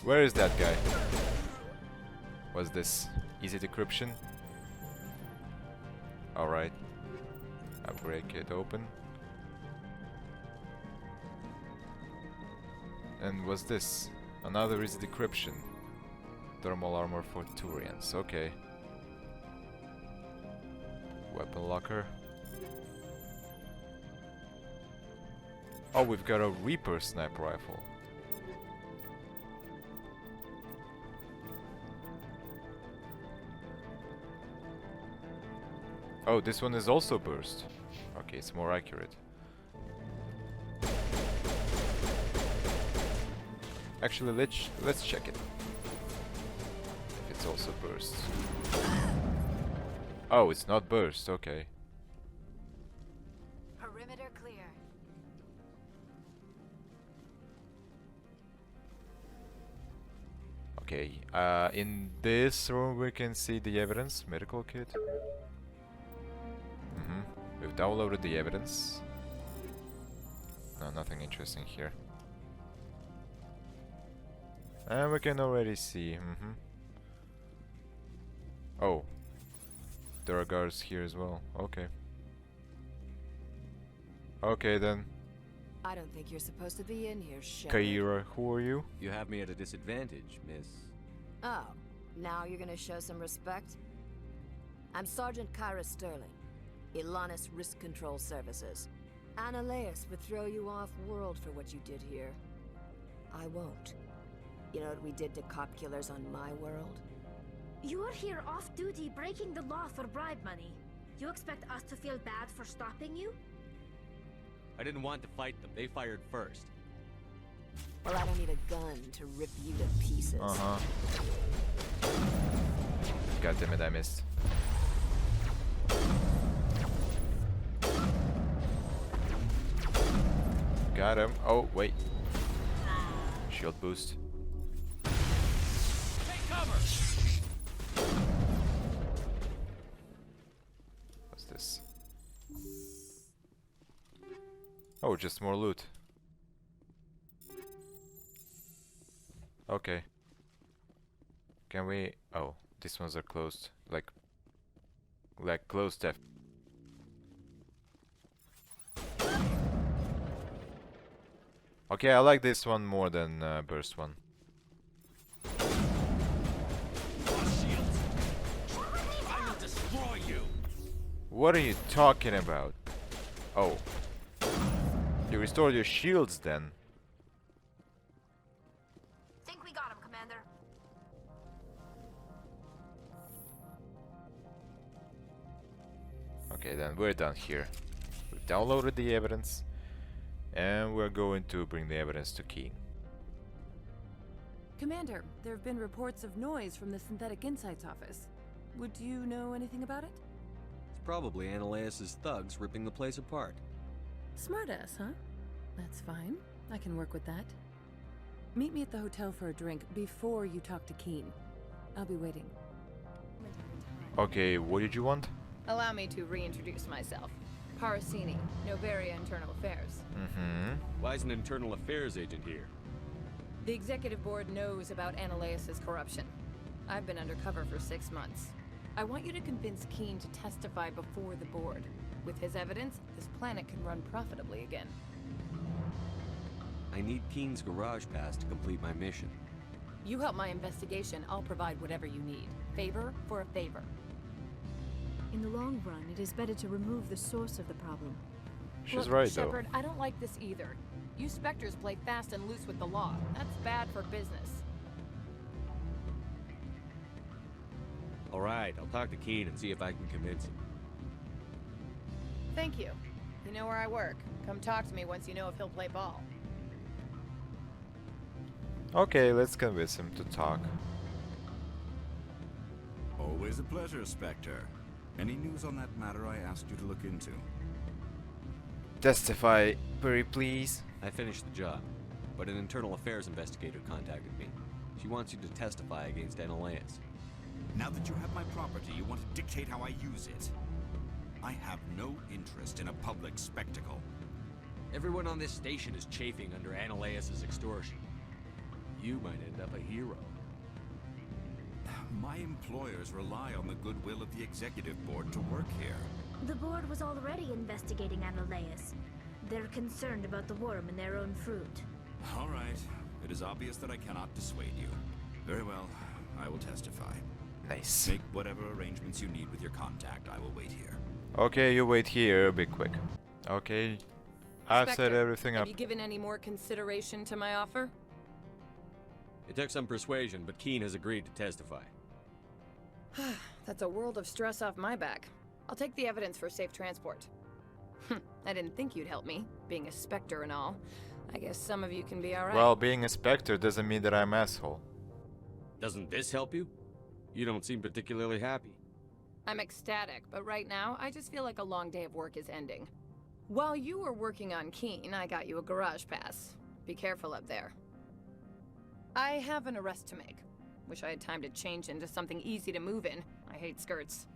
Where is that guy? Was this easy decryption? Alright. I break it open. And was this another easy decryption? Thermal armor for Turians, okay. Weapon locker. Oh, we've got a Reaper sniper rifle. Oh, this one is also burst. Okay, it's more accurate. Actually, let's check it. If it's also burst. Oh, it's not burst. Okay. Perimeter clear. Okay, in this room we can see the evidence, medical kit. We've downloaded the evidence. No, nothing interesting here. And we can already see, Oh, there are guards here as well, okay. Okay then. I don't think you're supposed to be in here, Shepard. Kaira, who are you? You have me at a disadvantage, miss. Oh, now you're gonna show some respect? I'm Sergeant Kyra Sterling, Ilanis Risk Control Services. Analeas would throw you off-world for what you did here. I won't. You know what we did to cop killers on my world? You're here off-duty breaking the law for bribe money. You expect us to feel bad for stopping you? I didn't want to fight them. They fired first. Well, I don't need a gun to rip you to pieces. God damn it, I missed. Got him. Oh, wait. Shield boost. Take cover! What's this? Oh, just more loot. Okay. Can we... Oh, these ones are closed. Like closed def. Okay, I like this one more than burst one. I will destroy you! What are you talking about? Oh. You restored your shields then. Think we got him, Commander. Okay, then we're done here. We've downloaded the evidence. And we're going to bring the evidence to Keen. Commander, there have been reports of noise from the Synthetic Insights office. Would you know anything about it? It's probably Analeas' thugs ripping the place apart. Smartass, huh? That's fine. I can work with that. Meet me at the hotel for a drink before you talk to Keen. I'll be waiting. Okay, what did you want? Allow me to reintroduce myself. Parasini, Noveria Internal Affairs. Why is an internal affairs agent here? The executive board knows about Analeas' corruption. I've been undercover for 6 months. I want you to convince Keen to testify before the board. With his evidence, this planet can run profitably again. I need Keen's garage pass to complete my mission. You help my investigation, I'll provide whatever you need. Favor for a favor. In the long run, it is better to remove the source of the problem. She's Look, right, Shepard, I don't like this either. You Spectres play fast and loose with the law. That's bad for business. Alright, I'll talk to Keen and see if I can convince him. Thank you. You know where I work. Come talk to me once you know if he'll play ball. Okay, let's convince him to talk. Always a pleasure, Spectre. Any news on that matter I asked you to look into? Testify, very please. I finished the job, but an internal affairs investigator contacted me. She wants you to testify against Analeas. Now that you have my property, you want to dictate how I use it. I have no interest in a public spectacle. Everyone on this station is chafing under Analeas' extortion. You might end up a hero. My employers rely on the goodwill of the executive board to work here. The board was already investigating Analeas. They're concerned about the worm in their own fruit. All right. It is obvious that I cannot dissuade you. Very well. I will testify. Nice. Make whatever arrangements you need with your contact. I will wait here. Okay, you wait here, be quick. Okay. I've set Spectre, everything up. Have you given any more consideration to my offer? It took some persuasion, but Keen has agreed to testify. That's a world of stress off my back. I'll take the evidence for safe transport. I didn't think you'd help me, being a Spectre and all. I guess some of you can be alright. Well, being a Spectre doesn't mean that I'm asshole. Doesn't this help you? You don't seem particularly happy. I'm ecstatic, but right now, I just feel like a long day of work is ending. While you were working on Keen, I got you a garage pass. Be careful up there. I have an arrest to make. Wish I had time to change into something easy to move in. I hate skirts.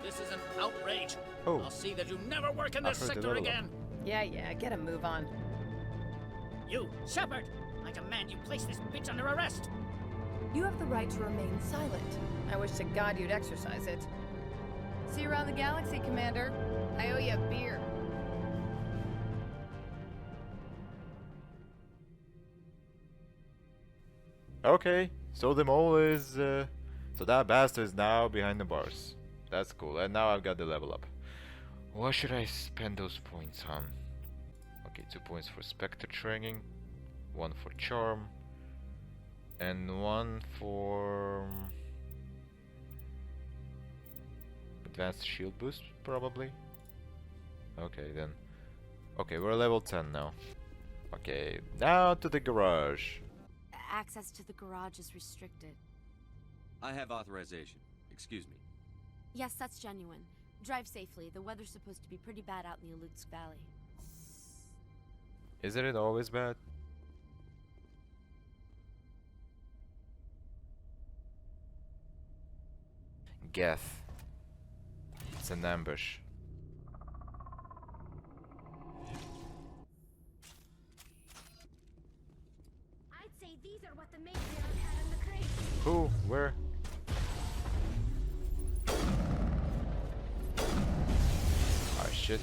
This is an outrage. Oh. I'll see that you never work in this I've heard sector it all. again. Yeah, get a move on. You, Shepard! I demand you place this bitch under arrest! You have the right to remain silent. I wish to God you'd exercise it. See you around the galaxy, Commander. I owe you a beer. Okay, so the mole is so that bastard is now behind the bars. That's cool. And now I've got the level up. What should I spend those points on? Okay, 2 points for Spectre training, 1 for charm, and 1 for advanced shield boost, probably. Okay, then. Okay, we're level 10 now. Okay, now to the garage. Access to the garage is restricted. I have authorization. Excuse me. Yes, that's genuine. Drive safely. The weather's supposed to be pretty bad out in the Alutsk Valley. Isn't it always bad? Geth. It's an ambush. I'd say these are what the matriarch had in the crate. Who? Where? Ah, shit.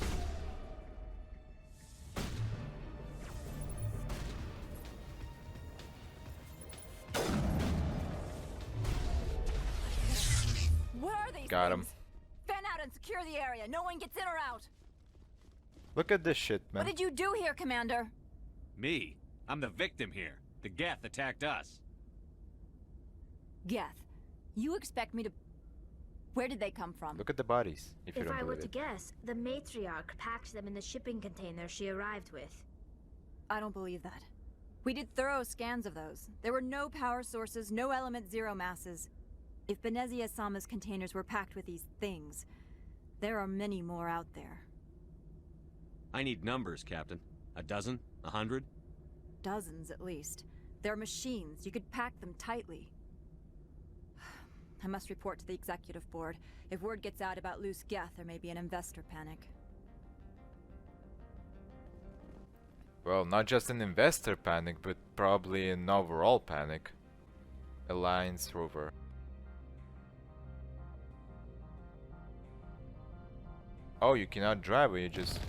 Where are these Got him. things? Fan out and secure the area. No one gets in or out. Look at this shit, man. What did you do here, Commander? Me? I'm the victim here. The Geth attacked us. Geth, you expect me to... Where did they come from? Look at the bodies, if you If don't I were believe to it. guess, the matriarch packed them in the shipping container she arrived with. I don't believe that. We did thorough scans of those. There were no power sources, no element zero masses. If Benezia Sama's containers were packed with these things, there are many more out there. I need numbers, Captain. A dozen? 100? Dozens, at least. They're machines. You could pack them tightly. I must report to the executive board. If word gets out about loose Geth, there may be an investor panic. Well, not just an investor panic, but probably an overall panic. Alliance rover. Oh, you cannot drive, or you just...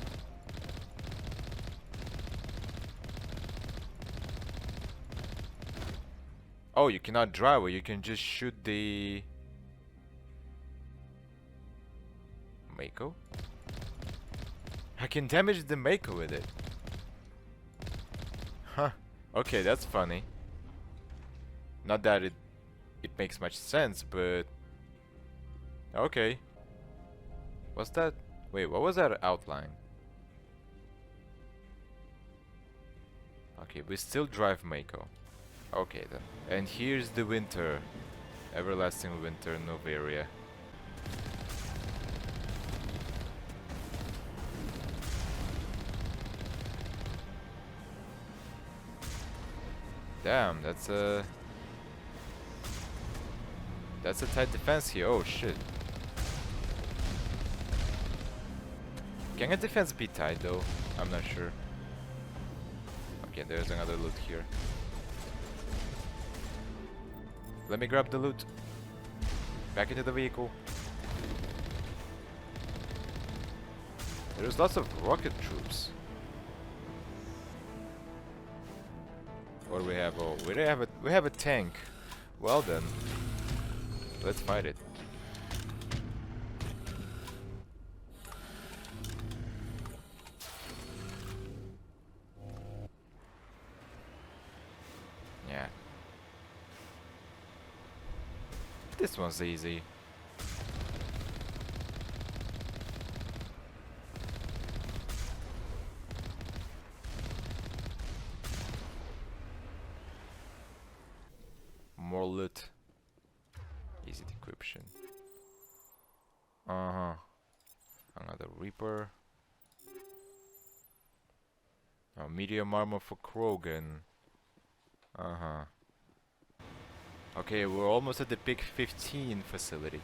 Oh, you cannot drive, or you can just shoot the... Mako? I can damage the Mako with it. Huh. Okay, that's funny. Not that it makes much sense, but... Okay. What's that? Wait, what was that outline? Okay, we still drive Mako. Okay then. And here's the winter. Everlasting winter, Noveria. Damn, that's a tight defense here. Oh shit. Can a defense be tight though? I'm not sure. Okay, there's another loot here. Let me grab the loot. Back into the vehicle. There's lots of rocket troops. What do we have? Oh, we have a tank. Well then, let's fight it. Yeah. This one's easy. More loot. Easy decryption. Uh-huh. Another Reaper. Oh, medium armor for Krogan. Uh-huh. Okay, we're almost at the Big 15 facility.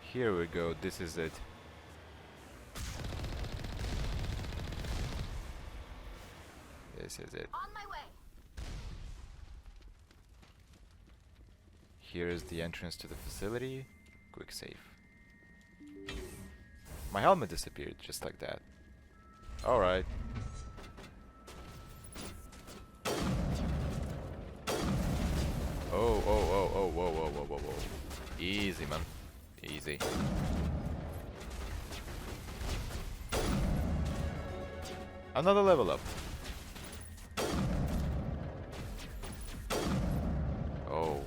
Here we go, this is it. This is it. On my way. Here is the entrance to the facility. Quick save. My helmet disappeared just like that. Alright. Oh, whoa, whoa. Easy, man. Easy. Another level up. Oh.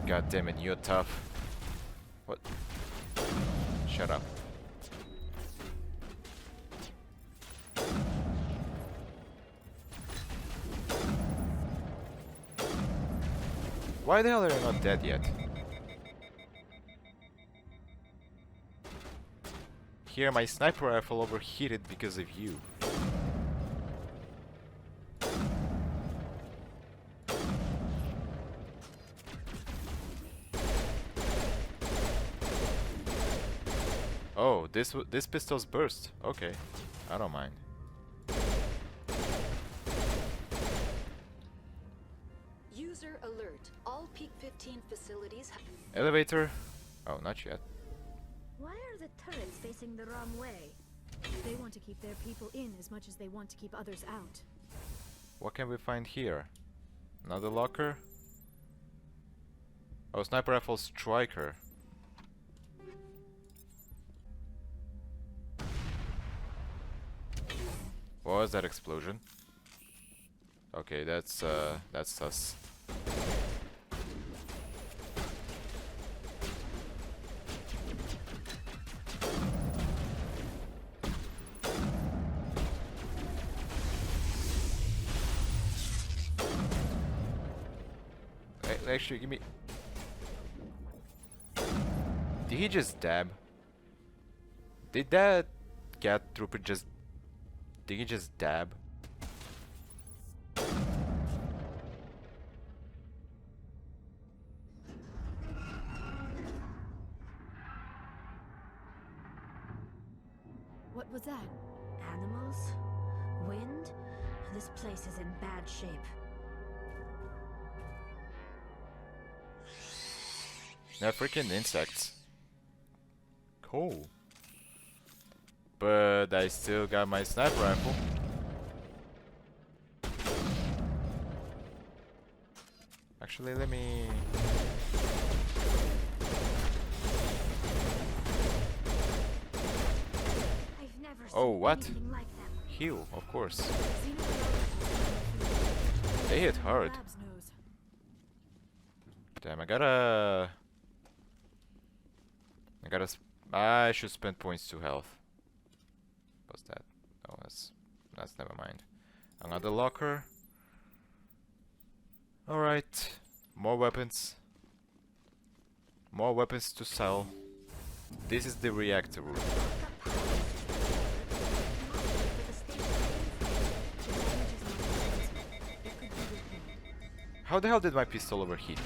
God damn it, you're tough. What? Shut up. Why the hell are you not dead yet? Here, my sniper rifle overheated because of you. Oh, this pistol's burst. Okay, I don't mind. User alert. All Peak 15 facilities have... Elevator. Oh, not yet. Why are the turrets facing the wrong way? They want to keep their people in as much as they want to keep others out. What can we find here? Another locker? Oh, sniper rifle striker. What was that explosion? Okay, that's sus. Actually, give me... Did he just dab? Did that cat trooper just... Did he just dab? What was that? Animals? Wind? This place is in bad shape. They're freaking insects. Cool. But I still got my sniper rifle. Actually, let me... I've never Oh, seen what? anything like them. Heal, of course. They hit hard. Damn, I should spend points to health. What's that? Oh, that's never mind. Another locker. Alright. More weapons. More weapons to sell. This is the reactor room. How the hell did my pistol overheat?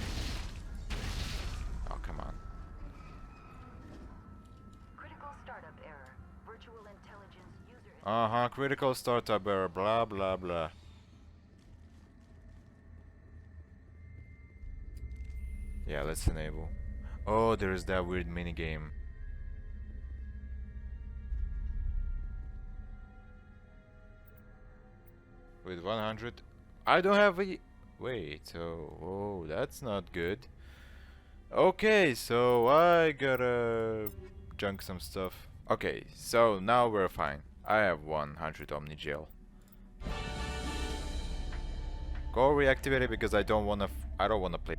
Oh, come on. Critical startup error. Virtual intelligence user... Uh-huh, critical startup error, blah blah blah. Yeah, let's enable. Oh, there's that weird minigame. With 100... I don't have a... Wait, oh, that's not good. Okay, so I gotta junk some stuff. Okay, so now we're fine. I have 100 Omni Gel. Go reactivate it because I don't wanna play.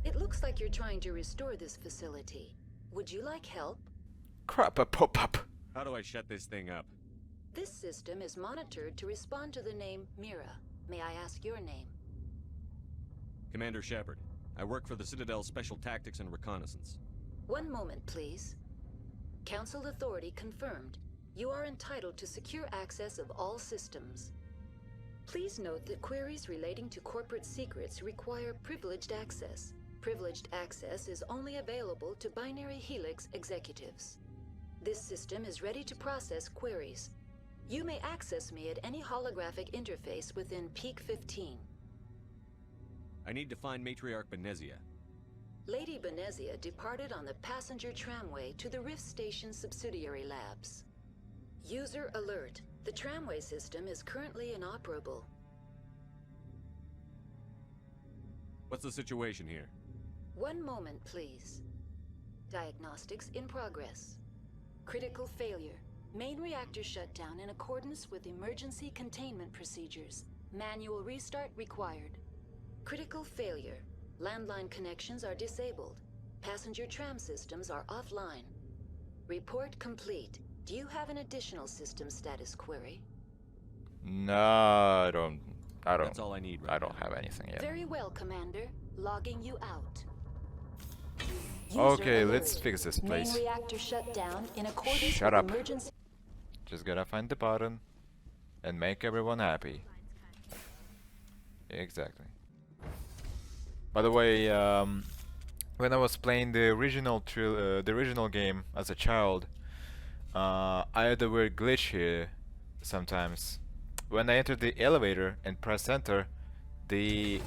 It looks like you're trying to restore this facility. Would you like help? Crap, a pop-up. How do I shut this thing up? This system is monitored to respond to the name Mira. May I ask your name? Commander Shepard. I work for the Citadel's Special Tactics and Reconnaissance. One moment, please. Council authority confirmed. You are entitled to secure access of all systems. Please note that queries relating to corporate secrets require privileged access. Privileged access is only available to Binary Helix executives. This system is ready to process queries. You may access me at any holographic interface within Peak 15. I need to find Matriarch Benezia. Lady Benezia departed on the passenger tramway to the Rift Station subsidiary labs. User alert. The tramway system is currently inoperable. What's the situation here? One moment, please. Diagnostics in progress. Critical failure. Main reactor shut down in accordance with emergency containment procedures. Manual restart required. Critical failure. Landline connections are disabled. Passenger tram systems are offline. Report complete. Do you have an additional system status query? No, I don't. That's all I need right I don't have anything yet. Very well, Commander. Logging you out. Okay, User let's alert. fix this place. Main reactor shut down in accordance Shut with up. emergency. Just gotta find the button and make everyone happy. Exactly. By the way, when I was playing the original game as a child, I had a weird glitch here sometimes. When I enter the elevator and press enter, the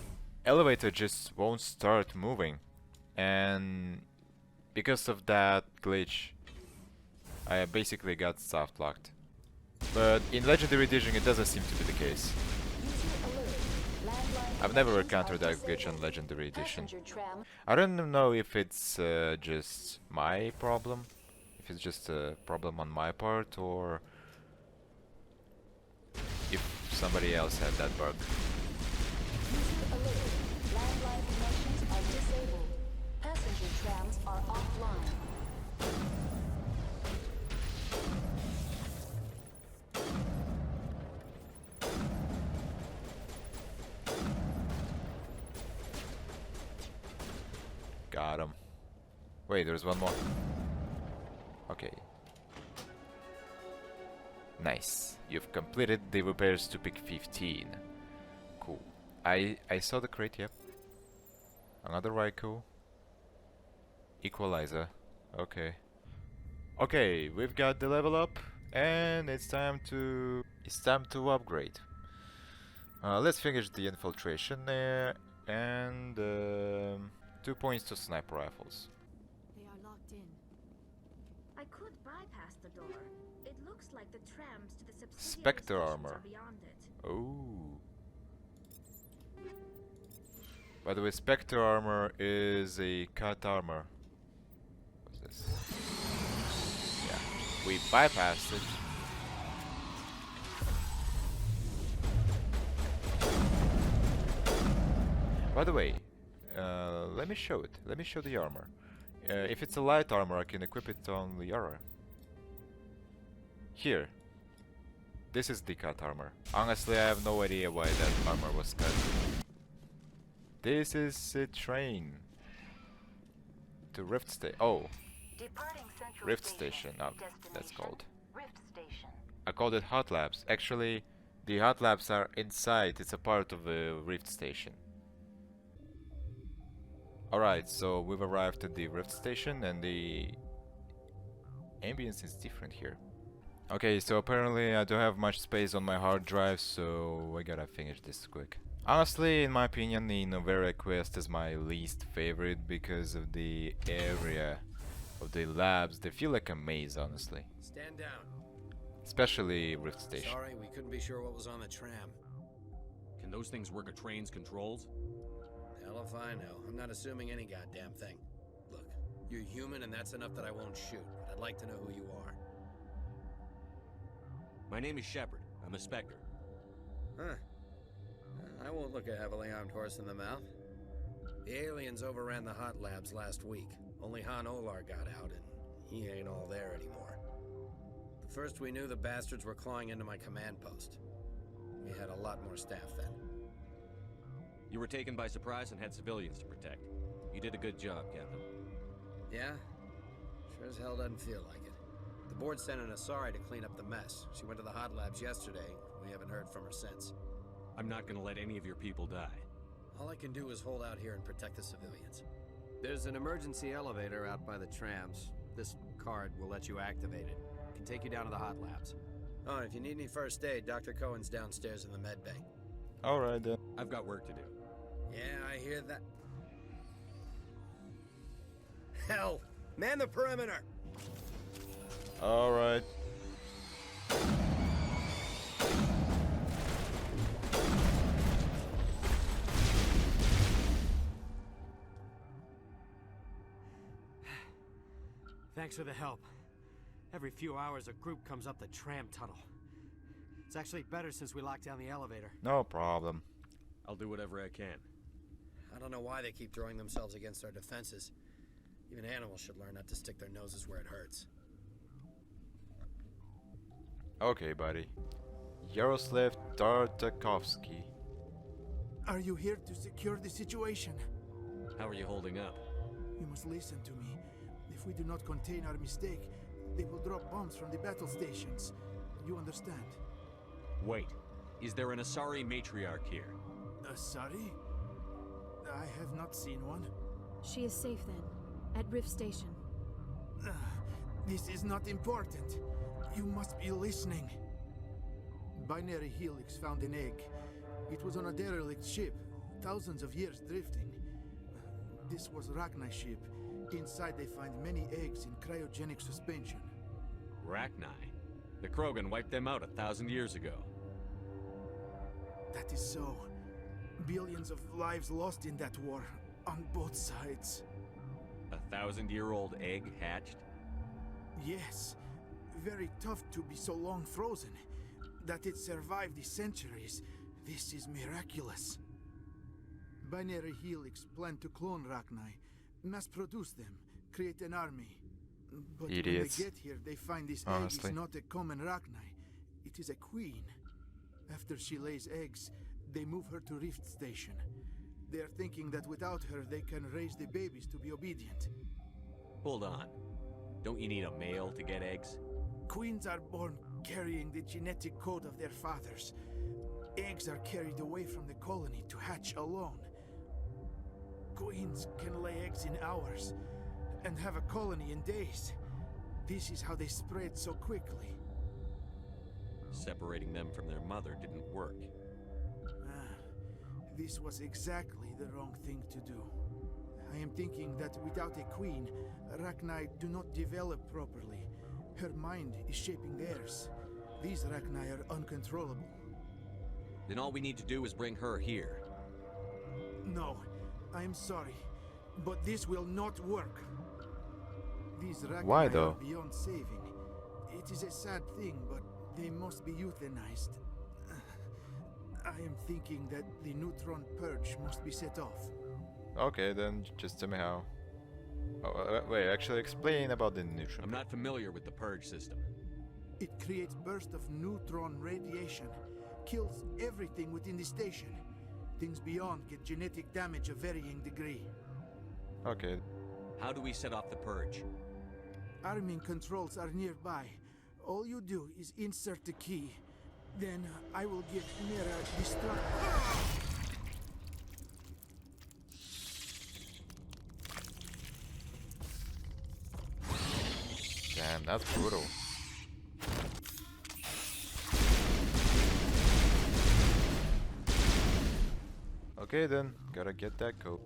elevator just won't start moving, and because of that glitch, I basically got soft locked. But in Legendary Edition it doesn't seem to be the case. I've never encountered that glitch on Legendary Edition. I don't know if it's just my problem, if it's just a problem on my part, or if somebody else had that bug. Landline connections are disabled. Passenger trams are offline. Got him. Wait, there's one more. Okay. Nice. You've completed the repairs to Peak 15. Cool. I saw the crate, yep. Another Raikou. Equalizer. Okay. Okay, we've got the level up, and it's time to upgrade. Let's finish the infiltration there, and 2 points to sniper rifles. They are locked in. I could bypass the door. It looks like the trams to the subsidiary Spectre stations armor. are beyond it. Ooh. By the way, Spectre armor is a cut armor. What's this? Yeah, we bypassed it. By the way, let me show it. Let me show the armor. If it's a light armor, I can equip it on the Yara. Here. This is the cut armor. Honestly, I have no idea why that armor was cut. This is a train to Rift Station. Oh, Rift Station. Oh, that's called. Rift Station. I called it Hot Labs. Actually, the Hot Labs are inside. It's a part of the Rift Station. Alright, so we've arrived at the Rift Station, and the ambience is different here. Okay, so apparently I don't have much space on my hard drive, so I gotta finish this quick. Honestly, in my opinion, the Noveria quest is my least favorite because of the area of the labs. They feel like a maze, honestly. Stand down. Especially Rift Station. Sorry, we couldn't be sure what was on the tram. Can those things work a train's controls? Hell if I know. I'm not assuming any goddamn thing. Look, you're human and that's enough that I won't shoot, but I'd like to know who you are. My name is Shepard. I'm a Spectre. Huh. I won't look a heavily armed horse in the mouth. The aliens overran the Hot Labs last week. Only Han Olar got out, and he ain't all there anymore. The first we knew, the bastards were clawing into my command post. We had a lot more staff then. You were taken by surprise and had civilians to protect. You did a good job, Captain. Yeah? Sure as hell doesn't feel like it. The board sent an Asari to clean up the mess. She went to the Hot Labs yesterday. We haven't heard from her since. I'm not gonna let any of your people die. All I can do is hold out here and protect the civilians. There's an emergency elevator out by the trams. This card will let you activate it. Can take you down to the hot labs. Oh, and if you need any first aid, Dr. Cohen's downstairs in the med bay. Alright then. I've got work to do. Yeah, I hear that. Hell! Man the perimeter! Alright. Thanks for the help. Every few hours, a group comes up the tram tunnel. It's actually better since we locked down the elevator. No problem. I'll do whatever I can. I don't know why they keep throwing themselves against our defenses. Even animals should learn not to stick their noses where it hurts. Okay, buddy. Yaroslav Tartakovsky. Are you here to secure the situation? How are you holding up? You must listen to me. If we do not contain our mistake, they will drop bombs from the battle stations. You understand? Wait. Is there an Asari matriarch here? Asari? I have not seen one. She is safe then, at Rift Station. This is not important. You must be listening. Binary Helix found an egg. It was on a derelict ship, thousands of years drifting. This was Rachni's ship. Inside they find many eggs in cryogenic suspension. Rachni? The Krogan wiped them out 1,000 years ago. That is so. Billions of lives lost in that war, on both sides. 1,000-year-old egg hatched? Yes. Very tough to be so long frozen. That it survived the centuries, this is miraculous. Binary Helix planned to clone Rachni, mass-produce them, create an army. But Idiots. when they get here, they find this Honestly. egg is not a common Rachni. It is a queen. After she lays eggs, they move her to Rift Station. They are thinking that without her, they can raise the babies to be obedient. Hold on. Don't you need a male to get eggs? Queens are born carrying the genetic code of their fathers. Eggs are carried away from the colony to hatch alone. Queens can lay eggs in hours and have a colony in days. This is how they spread so quickly. Separating them from their mother didn't work. This was exactly the wrong thing to do. I am thinking that without a queen, Rachni do not develop properly. Her mind is shaping theirs. These Rachni are uncontrollable. Then all we need to do is bring her here. No, I am sorry, but this will not work. These Rachni Why, though? are beyond saving. It is a sad thing, but they must be euthanized. I am thinking that the neutron purge must be set off. Okay, then just tell me how. Oh, wait, actually explain about the neutron. I'm not familiar with the purge system. It creates bursts of neutron radiation, kills everything within the station. Things beyond get genetic damage of varying degree. Okay. How do we set off the purge? Arming controls are nearby. All you do is insert the key. Then I will give Mira destruct. Damn, that's brutal. Okay then, gotta get that code.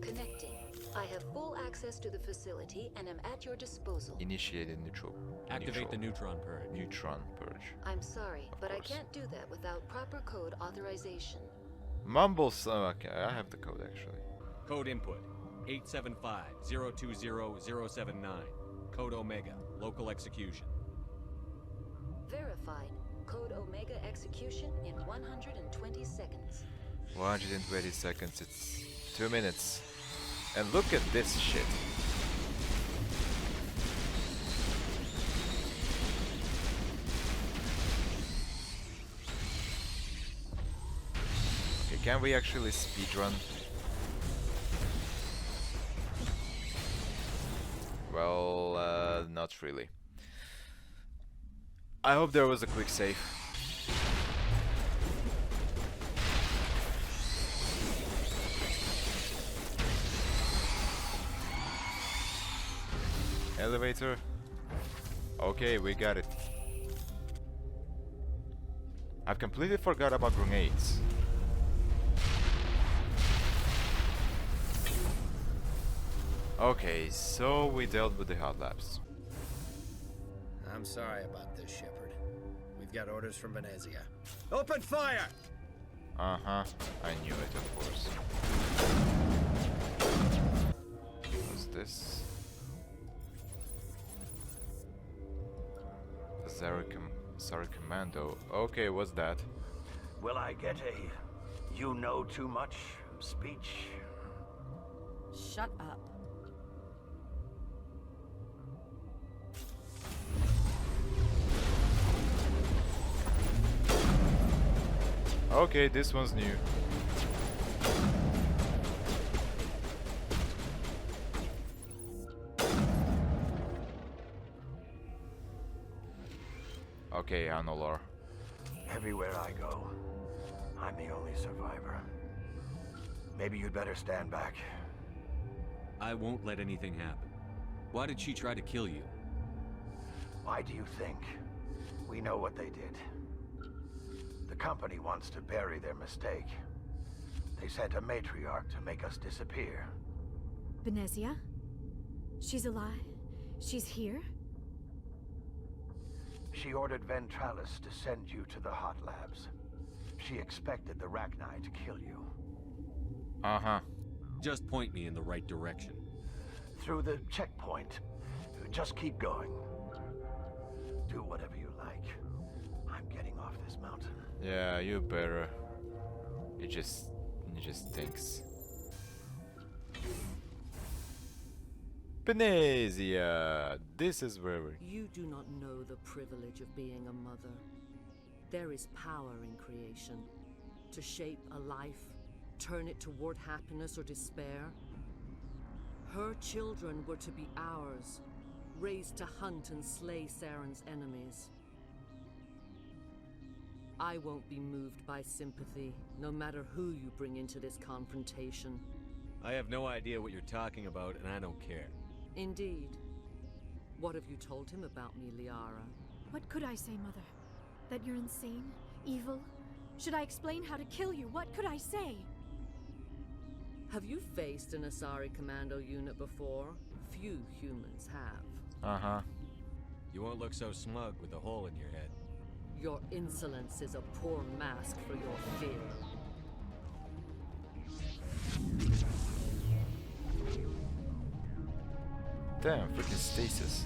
Connecting. I have full access to the facility and am at your disposal. Initiated neutral. Activate the neutron purge. Neutron purge. I'm sorry, but I can't do that without proper code authorization. Mumbles. Okay, I have the code actually. Code input 875-020-079. Code Omega. Local execution. Verified. Code Omega execution in 120 seconds. 120 seconds. It's 2 minutes. And look at this shit. Okay, can we actually speedrun? Well, not really. I hope there was a quick save. Elevator. Okay, we got it. I've completely forgot about grenades. Okay, so we dealt with the hot labs. I'm sorry about this, Shepard. We've got orders from Venezia. Open fire! Uh-huh, I knew it, of course. What's this? Sorry, Commando. Okay, what's that? Will I get a "you know too much" speech? Shut up. Okay, this one's new. Okay, Anulor. Everywhere I go, I'm the only survivor. Maybe you'd better stand back. I won't let anything happen. Why did she try to kill you? Why do you think? We know what they did. The company wants to bury their mistake. They sent a matriarch to make us disappear. Venezia? She's alive? She's here? She ordered Ventralis to send you to the hot labs. She expected the Rachni to kill you. Uh-huh. Just point me in the right direction. Through the checkpoint. Just keep going. Do whatever you like. I'm getting off this mountain. Yeah, you better. It just stinks. Venezia! This is where we... You do not know the privilege of being a mother. There is power in creation. To shape a life, turn it toward happiness or despair. Her children were to be ours, raised to hunt and slay Saren's enemies. I won't be moved by sympathy, no matter who you bring into this confrontation. I have no idea what you're talking about, and I don't care. Indeed. What have you told him about me, Liara? What could I say, Mother? That you're insane? Evil? Should I explain how to kill you? What could I say? Have you faced an Asari commando unit before? Few humans have. Uh-huh. You won't look so smug with a hole in your head. Your insolence is a poor mask for your fear. Damn, freaking stasis.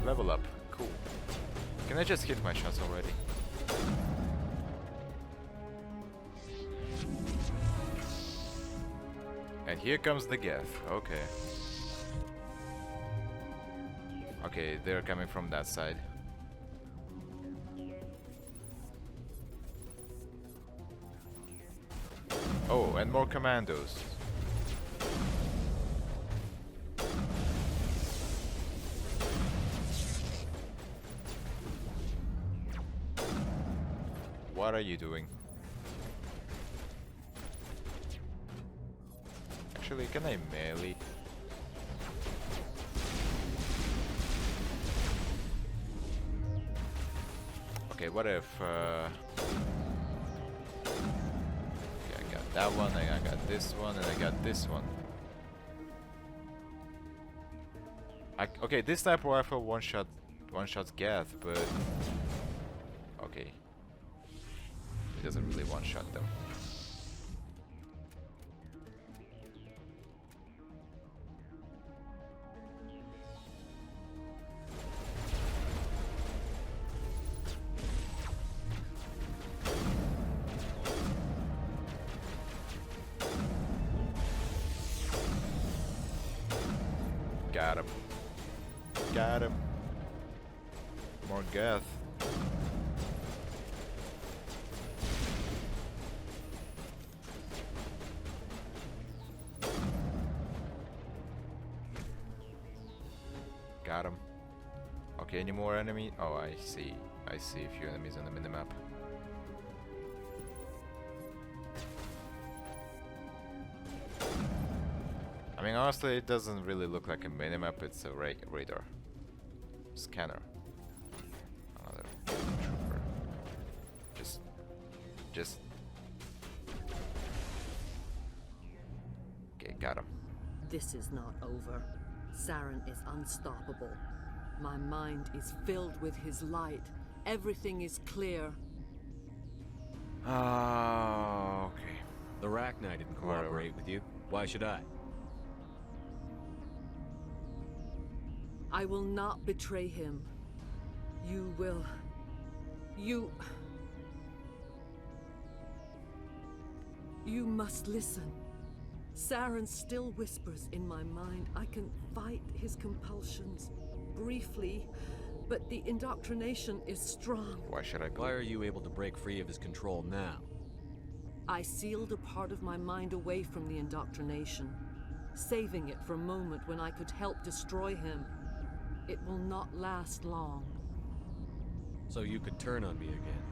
Level up. Cool. Can I just hit my shots already? And here comes the Geth. Okay. Okay, they're coming from that side. Oh, and more commandos. What are you doing? Actually, can I melee? Okay, what if okay, I got that one, and I got this one, and I got this one. Okay, this sniper rifle one-shots Geth, but okay. It doesn't really one-shot them. Got him. Got him. More Geth. got him. Okay, any more enemy? Oh, I see a few enemies on the minimap. I mean, honestly, it doesn't really look like a minimap, it's a radar. Scanner. Another trooper. Just... Okay, got him. This is not over. Saren is unstoppable. My mind is filled with his light. Everything is clear. Okay. The Rachni didn't cooperate with you. Why should I? I will not betray him. You will... You must listen. Saren still whispers in my mind. I can fight his compulsions briefly, but the indoctrination is strong. Why should I go? Why are you able to break free of his control now? I sealed a part of my mind away from the indoctrination, saving it for a moment when I could help destroy him. It will not last long. So you could turn on me again?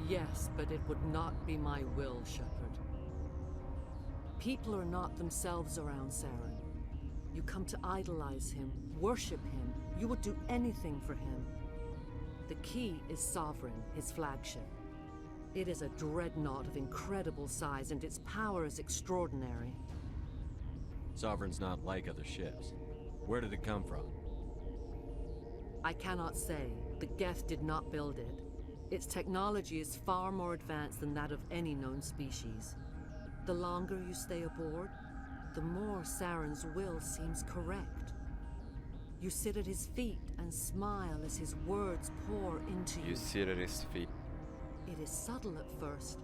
Yes, but it would not be my will, Shepard. People are not themselves around Saren. You come to idolize him, worship him. You would do anything for him. The key is Sovereign, his flagship. It is a dreadnought of incredible size, and its power is extraordinary. Sovereign's not like other ships. Where did it come from? I cannot say. The Geth did not build it. Its technology is far more advanced than that of any known species. The longer you stay aboard, the more Saren's will seems correct. You sit at his feet and smile as his words pour into you. You sit at his feet. It is subtle at first.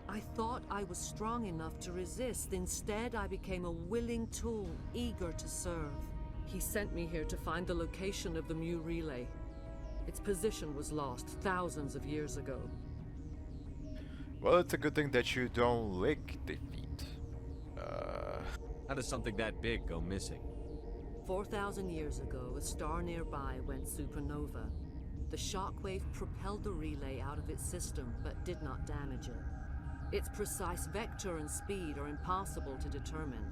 I thought I was strong enough to resist. Instead, I became a willing tool, eager to serve. He sent me here to find the location of the Mu relay. Its position was lost thousands of years ago. Well, it's a good thing that you don't lick the feet. How does something that big go missing? 4,000 years ago, a star nearby went supernova. The shockwave propelled the relay out of its system, but did not damage it. Its precise vector and speed are impossible to determine.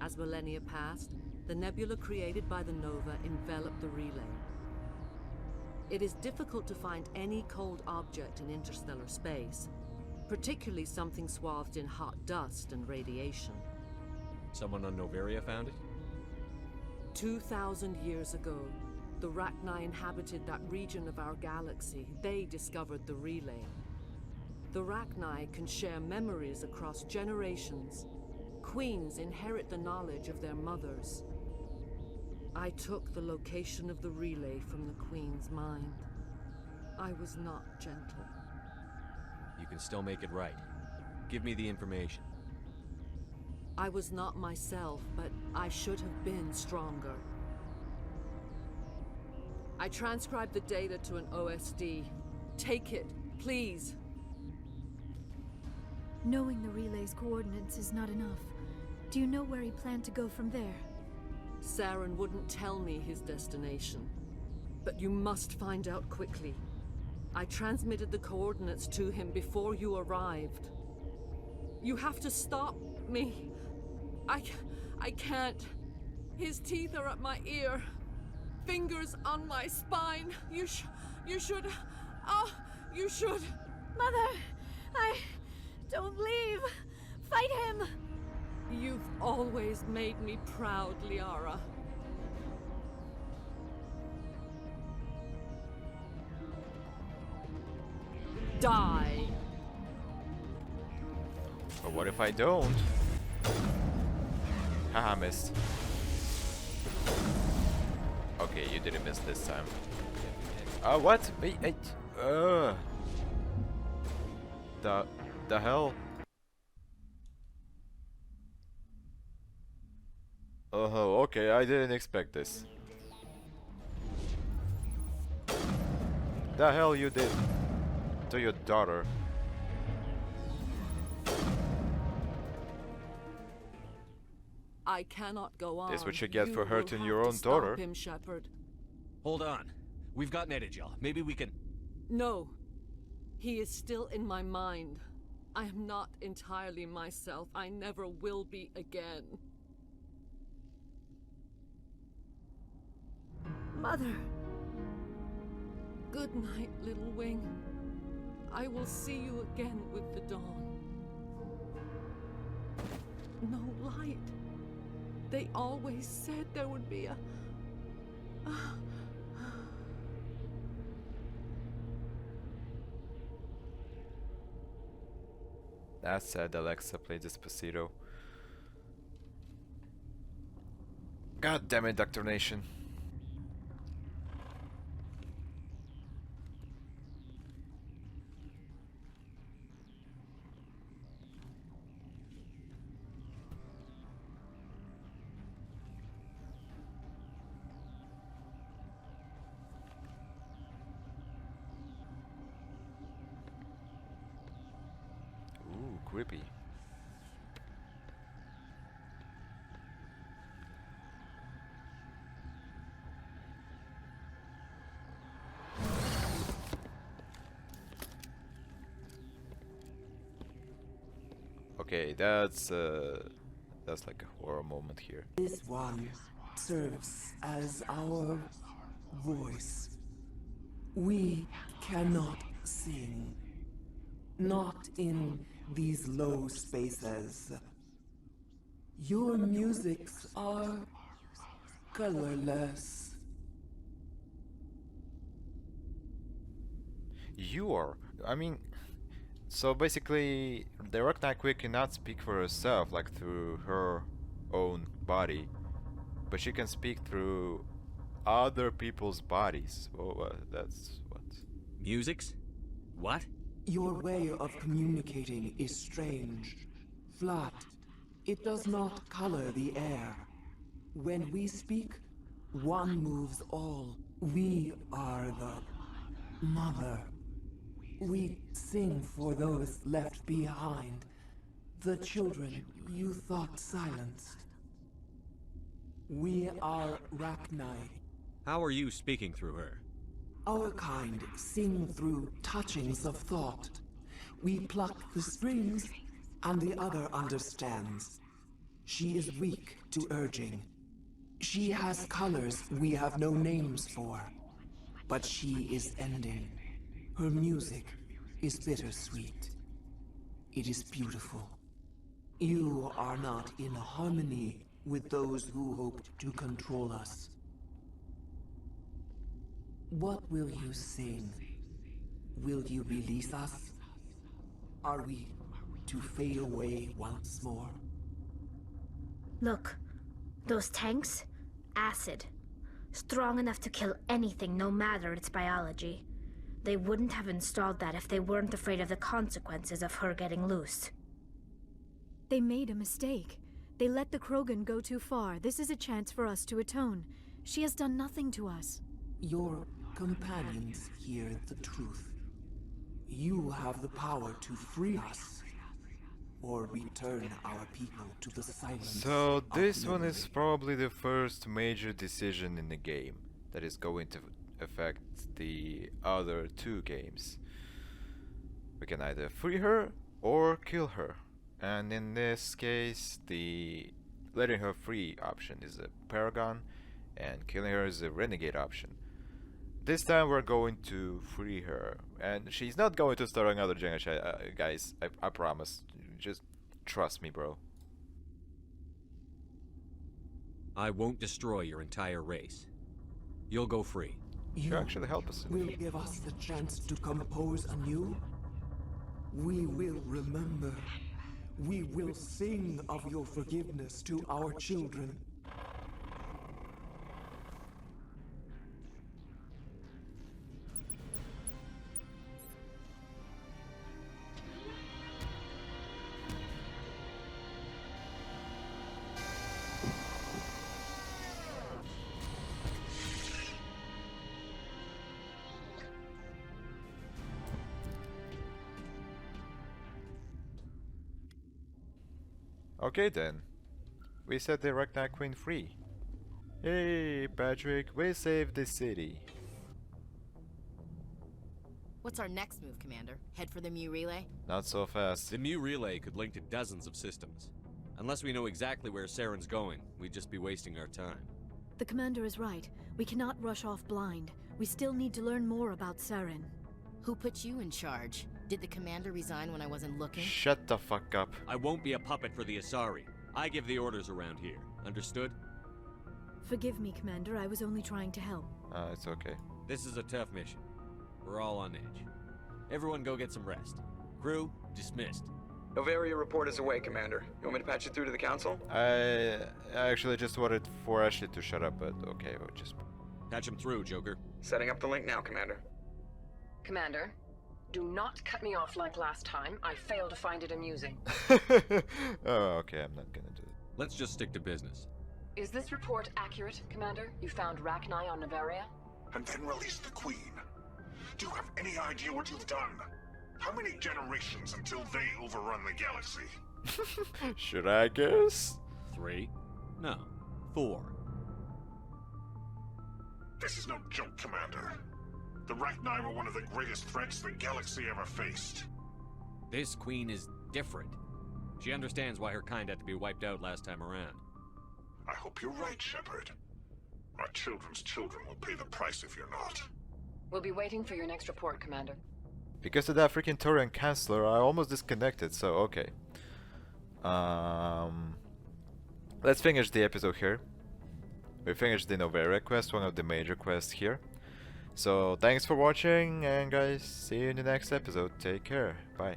As millennia passed, the nebula created by the nova enveloped the relay. It is difficult to find any cold object in interstellar space, particularly something swathed in hot dust and radiation. Someone on Noveria found it? 2,000 years ago, the Rachni inhabited that region of our galaxy. They discovered the relay. The Rachni can share memories across generations. Queens inherit the knowledge of their mothers. I took the location of the relay from the Queen's mind. I was not gentle. You can still make it right. Give me the information. I was not myself, but I should have been stronger. I transcribed the data to an OSD. Take it, please. Knowing the relay's coordinates is not enough. Do you know where he planned to go from there? Saren wouldn't tell me his destination. But you must find out quickly. I transmitted the coordinates to him before you arrived. You have to stop me. I can't. His teeth are at my ear. Fingers on my spine. You should... Oh, you should... Mother! Don't leave! Fight him! You've always made me proud, Liara. Die! But what if I don't? Haha, missed. Okay, you didn't miss this time. What? Wait, the hell? Oh, okay, I didn't expect this. The hell you did to your daughter? I cannot go on. That's what you get for will hurting have your to own stop daughter. him, Shepard. Hold on. We've got Netagel. Maybe we can... No. He is still in my mind. I am not entirely myself. I never will be again. Mother! Good night, Little Wing. I will see you again with the dawn. No light. They always said there would be a... That's sad Alexa played Despacito. God damn it, Dr. Nation. Ooh, creepy. Okay, that's like a horror moment here. This one serves as our voice. We cannot sing. Not in these low spaces. Your musics are colorless. I mean, so basically, the Rock-Nightquake cannot speak for herself, like through her own body, but she can speak through other people's bodies. Oh, that's what? Musics? What? Your way of communicating is strange. Flat. It does not color the air. When we speak, one moves all. We are the mother. We sing for those left behind. The children you thought silenced. We are Rachni. How are you speaking through her? Our kind sing through touchings of thought. We pluck the strings, and the other understands. She is weak to urging. She has colors we have no names for. But she is ending. Her music is bittersweet. It is beautiful. You are not in harmony with those who hoped to control us. What will you sing? Will you release us? Are we to fade away once more? Look, those tanks? Acid. Strong enough to kill anything, no matter its biology. They wouldn't have installed that if they weren't afraid of the consequences of her getting loose. They made a mistake. They let the Krogan go too far. This is a chance for us to atone. She has done nothing to us. Your companions hear the truth. You have the power to free us, or return our people to the silence. So this one is probably the first major decision in the game that is going to affect the other two games. We can either free her or kill her, and in this case the letting her free option is a Paragon and killing her is a Renegade option. This time we're going to free her, and she's not going to start another generation, guys, I promise. Just trust me, bro. I won't destroy your entire race. You'll go free. You actually help us. Will give us the chance to compose anew. We will remember. We will sing of your forgiveness to our children. Okay then. we set the Rachni Queen free. Hey, Patrick, we saved the city. What's our next move, Commander? Head for the Mu Relay? Not so fast. The Mu Relay could link to dozens of systems. Unless we know exactly where Saren's going, we'd just be wasting our time. The Commander is right. We cannot rush off blind. We still need to learn more about Saren. Who put you in charge? Did the Commander resign when I wasn't looking? Shut the fuck up. I won't be a puppet for the Asari. I give the orders around here. Understood? Forgive me, Commander. I was only trying to help. It's okay. This is a tough mission. We're all on edge. Everyone go get some rest. Crew, dismissed. Noveria report is away, Commander. You want me to patch it through to the Council? I actually just wanted for Ashley to shut up, but okay, we'll just... Patch him through, Joker. Setting up the link now, Commander. Commander, do not cut me off like last time. I failed to find it amusing. Oh, okay, I'm not gonna do it. Let's just stick to business. Is this report accurate, Commander? You found Rachni on Noveria? And then released the Queen. Do you have any idea what you've done? How many generations until they overrun the galaxy? Should I guess? 3? No, 4. This is no joke, Commander. The Rachni were one of the greatest threats the galaxy ever faced. This Queen is different. She understands why her kind had to be wiped out last time around. I hope you're right, Shepard. Our children's children will pay the price if you're not. We'll be waiting for your next report, Commander. Because of that freaking Turian Chancellor, I almost disconnected, so okay. Let's finish the episode here. We finished the Noveria quest, one of the major quests here. So thanks for watching, and guys, see you in the next episode. Take care. Bye.